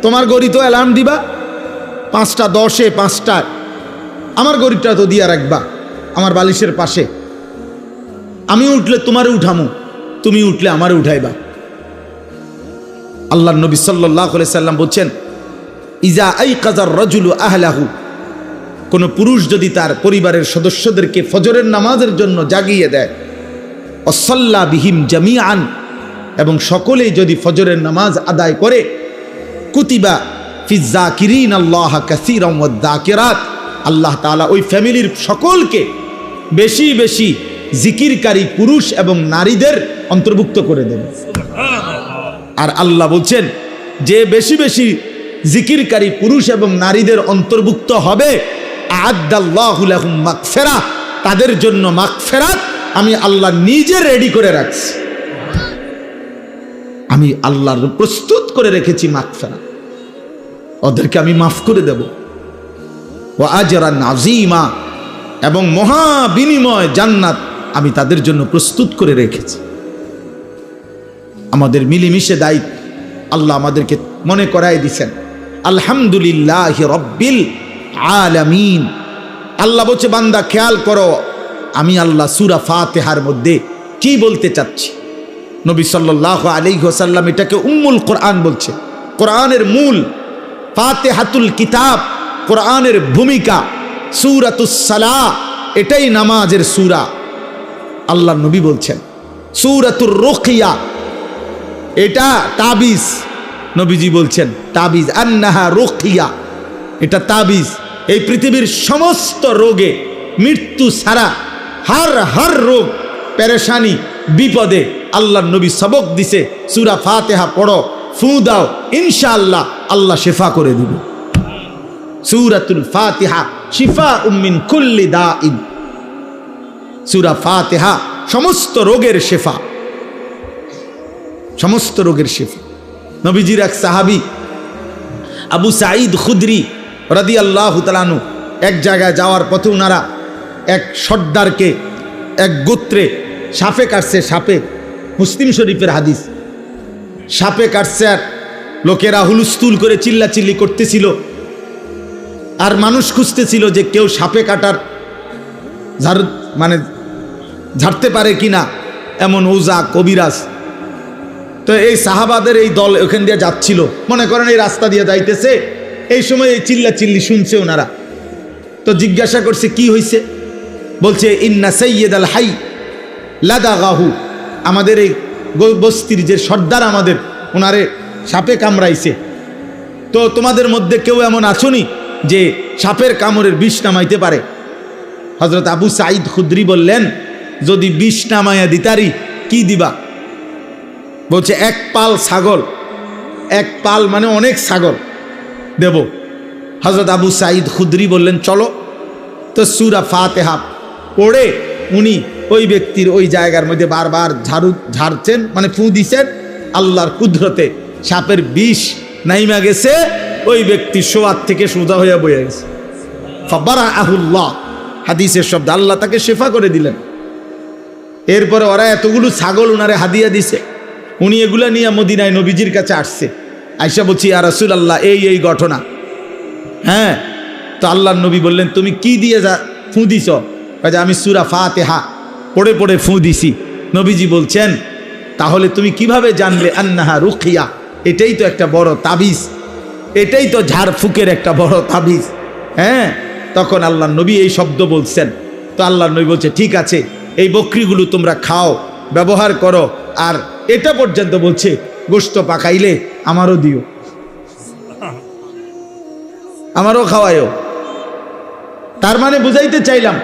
তোমার গড়ি তো অ্যালার্ম দিবা 5টা 10-এ 5টায়, আমার গড়িটা তো দিয়া রাখবা আমার বালিশের পাশে। আমি উঠলে তোমারে উঠামু, তুমি উঠলে আমারে উঠাইবা। আল্লাহর নবী সাল্লাল্লাহু আলাইহি সাল্লাম বলছেন, ইজা আইকাযার রাজুলু আহলাহু, কোন পুরুষ যদি তার পরিবারের সদস্যদেরকে ফজরের নামাজের জন্য জাগিয়ে দেয়, ওয়াসাল্লা বিহিম জামিআন, এবং সকলেই যদি ফজরের নামাজ আদায় করে, কুতিবা ফিজ যাকিরিন আল্লাহ কাসীরান ওয়াদ যাকিরাত, আল্লাহ তাআলা ওই ফ্যামিলির সকলকে বেশি বেশি জিকিরকারী পুরুষ এবং নারীদের অন্তর্ভুক্ত করে দেবেন। আর আল্লাহ বলছেন যে বেশি বেশি জিকিরকারী পুরুষ এবং নারীদের অন্তর্ভুক্ত হবে, আ'আদ্দাল্লাহু লাহুম মাগফিরাহ, তাদের জন্য মাগফিরাত আমি আল্লাহ নিজে রেডি করে রাখছি। আমি আল্লাহর প্রস্তুত করে রেখেছি মাগফিরাত, ওদেরকে আমি মাফ করে দেব। ওয়া আজরান আযীমা, এবং মহা বিনিময় জান্নাত আমি তাদের জন্য প্রস্তুত করে রেখেছি। আমাদের মিলেমিশে দায়িত্ব আল্লাহ আমাদেরকে মনে করাই দিছেন। আলহামদুলিল্লাহি রাব্বিল আলামিন। আল্লাহ বলছে বান্দা খেয়াল করো, আমি আল্লাহ সূরা ফাতিহার মধ্যে কি বলতে চাচ্ছি। নবী সাল্লাল্লাহু আলাইহি ওয়াসাল্লাম এটাকে উম্মুল কোরআন বলছে, কোরআনের মূল, ফাতিহাতুল কিতাব, কোরআনের ভূমিকা, সূরাতুস সালাহ, এটাই নামাজের সূরা। আল্লাহ নবী বলছেন সূরাতুর রুকিয়া, এটা তাবিজ। নবীজি বলছেন তাবিজ, আন্নাহা রুকিয়া, এটা তাবিজ। এই পৃথিবীর সমস্ত রোগে, মৃত্যু ছাড়া হার রোগ, পেরেশানি, বিপদে আল্লাহ নবী সবক দিছে, সূরা ফাতিহা পড়ো, ফু দাও, ইনশাআল্লাহ আল্লাহ শিফা করে দিবে। সূরাতুল ফাতিহা শিফাউম মিন কুল্লি দাইন। সূরা ফাতিহা সমস্ত রোগের শিফা, সমস্ত রোগের শিফা। নবীজির এক সাহাবী আবু সাঈদ খুদরি রাদিয়াল্লাহু তাআলা আনহু, এক জায়গায় যাওয়ার পথে ওনারা এক সর্দারকে, এক গোত্রে সাপে কাটছে। সাপে, মুসলিম শরীফের হাদিস, সাপে কাটছে আর লোকেরা হুলস্থুল করে চিল্লাচিল্লি করতেছিল, আর মানুষ খুঁজতেছিল যে কেউ সাপে কাটার ঝাড়তে পারে কিনা, এমন ওজা কবিরাজ। তো এই সাহাবাদের এই দল ওখান দিয়ে যাচ্ছিল, মনে করেন এই রাস্তা দিয়ে যাইতেছে, এই সময় এই চিল্লাচিল্লি শুনছে ওনারা। তো জিজ্ঞাসা করছে কি হয়েছে, বলছে ইন্না সাইয়্যিদ আল হাই লাদাগাহু, আমাদের এই বস্তির যে সর্দার আমাদের, ওনারে সাপে কামড়াইছে। তো তোমাদের মধ্যে কেউ এমন আসুনি যে সাপের কামড়ের বিষ নামাইতে পারে? হযরত আবু সাঈদ খুদরি বললেন, যদি বিষ নামাইয়া দিতারি কি দিবা? বলছে এক পাল ছাগল, এক পাল মানে অনেক ছাগল দেব। হযরত আবু সাঈদ খুদরি বললেন চলো। তো সূরা ফাতিহা পড়ে উনি ওই ব্যক্তির ওই জায়গার মধ্যে বারবার ঝাড়ছেন, মানে ফু দিছেন। আল্লাহর কুদরতে সাপের বিষ নাইমা গেছে, ওই ব্যক্তি শোয়ার থেকে সোজা হইয়া বইয়া গেছে। ফাবারাআহুল্লাহ, হাদিসের শব্দ, আল্লাহ তাকে শিফা করে দিলেন। এরপরে ওরা এতগুলো ছাগল উনারে হাদিয়া দিছে, উনি এগুলা নিয়ে মদিনায় নবীজির কাছে আসছে। আয়েশা বলছি ইয়া রাসূলুল্লাহ এই এই ঘটনা। হ্যাঁ, তো আল্লাহর নবী বললেন তুমি কি দিয়ে ফু দিছ? আমি সূরা ফাতিহা পড়ে পড়ে ফু দিছি। নবীজি বলছেন তাহলে তুমি কিভাবে জানলে আন্নাহা রুকিয়া? এটাই তো একটা বড় তাবিজ, এটাই তো ঝাড়ফুকের একটা বড় তাবিজ। হ্যাঁ, তখন আল্লাহর নবী এই শব্দ বলছেন, তো আল্লাহ নবী বলছে ঠিক আছে, এই বকরিগুলো তোমরা খাও, ব্যবহার করো, আর এটা পর্যন্ত বলছে গোশত পাকাইলে আমারও দিও, আমারও খাওয়ায়ও। তার মানে বুঝাইতে চাইলাম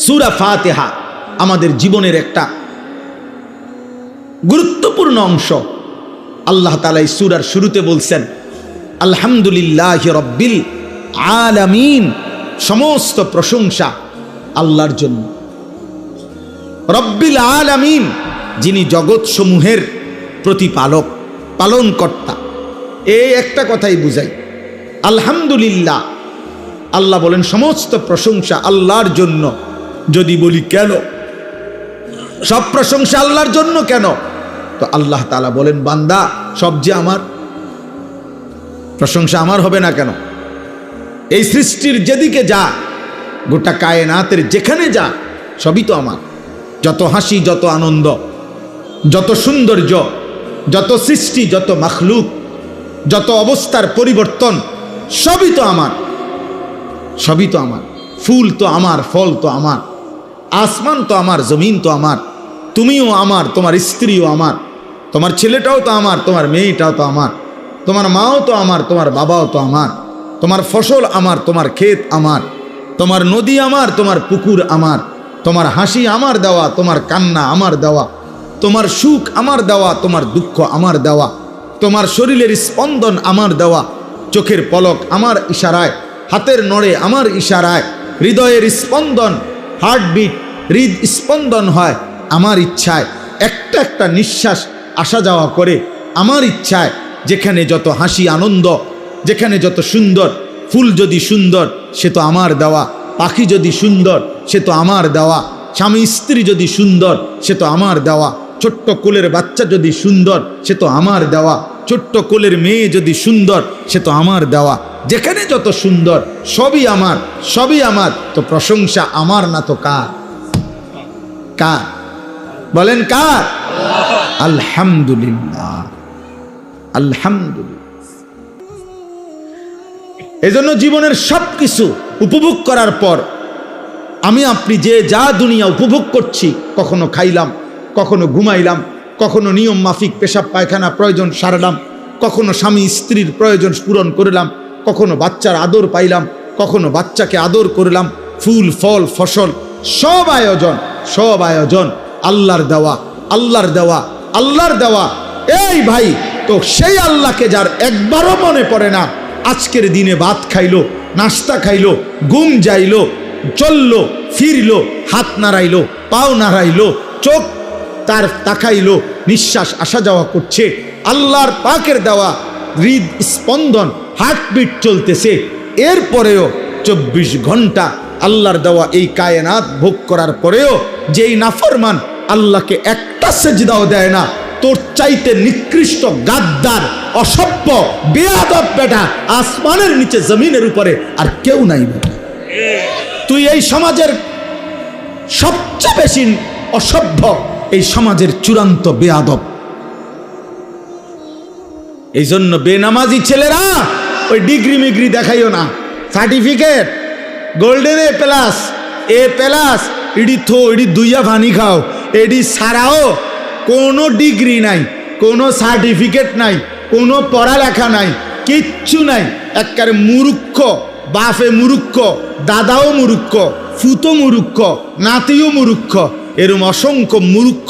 সূরা ফাতিহা আমাদের জীবনের একটা গুরুত্বপূর্ণ অংশ। আল্লাহ তাআলা এই সূরার শুরুতে বলছেন আলহামদুলিল্লাহি রাব্বিল আলামিন, সমস্ত প্রশংসা আল্লাহর জন্য। রব্বিল আলামিন, যিনি জগৎ সমূহের প্রতিপালক, পালনকর্তা। এই একটা কথাই বুঝাই আলহামদুলিল্লাহ। আল্লাহ বলেন সমস্ত প্রশংসা আল্লাহর জন্য। যদি বলি কেন সব প্রশংসা আল্লাহর জন্য কেন, তো আল্লাহ তাআলা বলেন বান্দা সব যে আমার, প্রশংসা আমার হবে না কেন? এই সৃষ্টির যেদিকে যা, গোটা কায়নাতের যেখানে যা, সবই তো আমার। যত হাসি, যত আনন্দ, যত সৌন্দর্য, যত সৃষ্টি, যত মাখলুক, যত অবস্থার পরিবর্তন, সবই তো আমার, সবই তো আমার। ফুল তো আমার, ফল তো আমার, আসমান তো আমার, জমিন তো আমার, তুমিও আমার, তোমার স্ত্রীও আমার, তোমার ছেলেটাও তো আমার, তোমার মেয়েটাও তো আমার, তোমার মাও তো আমার, তোমার বাবাও তো আমার, তোমার ফসল আমার, তোমার ক্ষেত আমার, তোমার নদী আমার, তোমার পুকুর আমার, তোমার হাসি আমার দেওয়া, তোমার কান্না আমার দেওয়া, তোমার সুখ আমার দেওয়া, তোমার দুঃখ আমার দেওয়া, তোমার শরীরের স্পন্দন আমার দেওয়া, চোখের পলক আমার ইশারায়, হাতের নড়ে আমার ইশারায়, হৃদয়ের স্পন্দন, হার্টবিট, হৃদ স্পন্দন হয় আমার ইচ্ছায়, একটা একটা নিঃশ্বাস আসা যাওয়া করে আমার ইচ্ছায়। যেখানে যত হাসি আনন্দ, যেখানে যত সুন্দর, ফুল যদি সুন্দর সে তো আমার দেওয়া, পাখি যদি সুন্দর সে তো আমার দেওয়া, স্বামী স্ত্রী যদি সুন্দর সে তো আমার দেওয়া, ছোট্ট কোলের বাচ্চা যদি সুন্দর সে তো আমার দেওয়া, ছোট্ট কোলের মেয়ে যদি সুন্দর সে তো আমার দেওয়া। যেখানে যত সুন্দর সবই আমার, সবই আমার। তো প্রশংসা আমার না তো কার? কার বলেন? কার? আলহামদুলিল্লাহ, আলহামদুলিল্লাহ। এজন্য জীবনের সব কিছু উপভোগ করার পর আমি আপনি যে যা দুনিয়া উপভোগ করছি, কখনো খাইলাম, কখনো ঘুমাইলাম, কখনো নিয়ম মাফিক পেশাব পায়খানা প্রয়োজন সারলাম, কখনো স্বামী স্ত্রীর প্রয়োজন পূরণ করলাম, কখনো বাচ্চার আদর পাইলাম, কখনো বাচ্চাকে আদর করলাম, ফুল ফল ফসল সব আয়োজন, সব আয়োজন আল্লাহর দেওয়া, আল্লাহর দেওয়া, আল্লাহর দেওয়া। এই ভাই, তো সেই আল্লাহকে যার একবারও মনে পড়ে না, আজকের দিনে ভাত খাইলো, নাস্তা খাইলো, ঘুম যাইলো, চললো, ফিরলো, হাত নাড়াইলো, পাও নাড়াইলো, চোখ তার তাকাইলো, নিঃশ্বাস আসা যাওয়া করছে, আল্লাহর পাকের দেওয়া হৃদ স্পন্দন, হার্টবিট চলতেছে, এরপরেও 24 ঘন্টা আল্লাহর দেওয়া এই কায়নাত ভোগ করার পরেও যেই নাফরমান আল্লাহকে একটা সেজদাও দেয় না, তোর চাইতে নিকৃষ্ট, গাদ্দার, অসভ্য, বেয়াদব বেটা আসমানের নিচে জমিনের উপরে আর কেউ নাই বেটা। তুই এই সমাজের সবচেয়ে বেশি অসভ্য, এই সমাজের চূড়ান্ত বেয়াদব। এই জন্য বেনামাজি ছেলেরা ওই ডিগ্রি মিগ্রি দেখাইও না, certificate golden A plus, A plus, এডি থো, এডি দুইয়া ভানি খাও, এডি ছাড়াও কোনো ডিগ্রি নাই, কোনো সার্টিফিকেট নাই, কোনো পড়ালেখা নাই, কিচ্ছু নাই। একবারে মূর্খ, বাপে মূর্খ, দাদাও মূর্খ, ফুতো মূর্খ, নাতিও মূর্খ, এরম অসংখ্য মূর্খ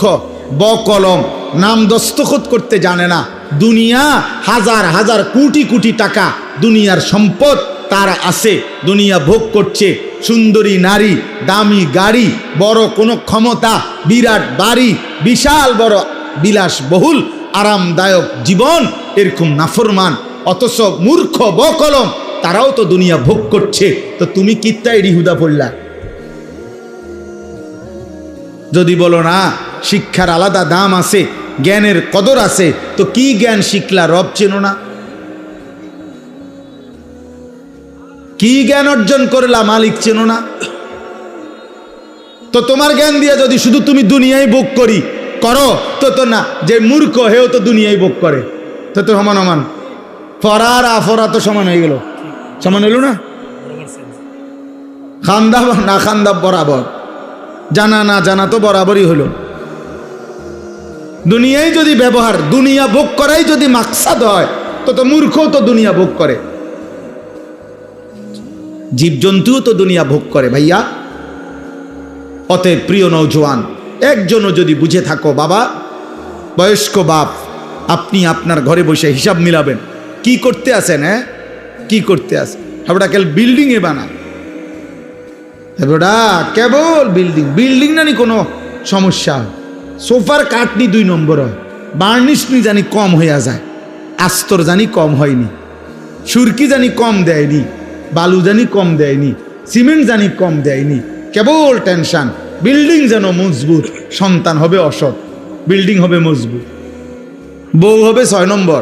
বকলম, নাম দস্তখত করতে জানে না। দুনিয়া হাজার হাজার কোটি কোটি টাকা দুনিয়ার সম্পদ তার আছে, দুনিয়া ভোগ করছে, সুন্দরী নারী, দামি গাড়ি, বড় কোনো ক্ষমতা, বিরাট বাড়ি, বিশাল বড় বিলাসবহুল আরামদায়ক জীবন, এরকম নাফরমান অথচ মূর্খ বকলম তারাও তো দুনিয়া ভোগ করছে। তো তুমি কিত্তাই রিহুদা পড়লা? যদি বলো না শিক্ষার আলাদা দাম আছে, জ্ঞানের কদর আছে, তো কি জ্ঞান শিখলা? রব চেনো না? কি জ্ঞান অর্জন করলা? মালিক চেনো না? তো তোমার জ্ঞান দিয়ে যদি শুধু তুমি দুনিয়ায় ভোগ করো তো তো না, যে মূর্খ হেও তো দুনিয়ায় ভোগ করে, তো তো সমান সমান, ফরার আফরা তো সমান হয়ে গেল, সমান হইল না? খান্দা বা না খান্দা বরাবর, জানা না জানা তো বরাবরই হলো। দুনিয়ায় যদি ব্যবহার, দুনিয়া ভোগ করাই যদি মাকসাদ হয়, তো মূর্খও তো দুনিয়া ভোগ করে, জীবজন্তুও তো দুনিয়া ভোগ করে ভাইয়া। অতএব প্রিয় নওজোয়ান, একজনও যদি বুঝে থাকো, বাবা বয়স্ক বাপ, আপনি আপনার ঘরে বসে হিসাব মিলাবেন কি করতে আছেন, হ্যাঁ কি করতে আছেন। হাবড়া কেল বিল্ডিং এ বানায়, হাবড়া কেবল বিল্ডিং, বিল্ডিং নানি কোনো সমস্যা হয়, সোফার কাটনি 2 নম্বর হয়, বার্নিশ নি জানি কম হইয়া যায়, আস্তর জানি কম হয়নি, সুরকি জানি কম দেয়নি, বালু জানি কম দেয়নি, সিমেন্ট জানি কম দেয়নি, কেবল টেনশন। বিল্ডিং যেন মজবুত, সন্তান হবে অসৎ, বিল্ডিং হবে মজবুত, বউ হবে 6 নম্বর।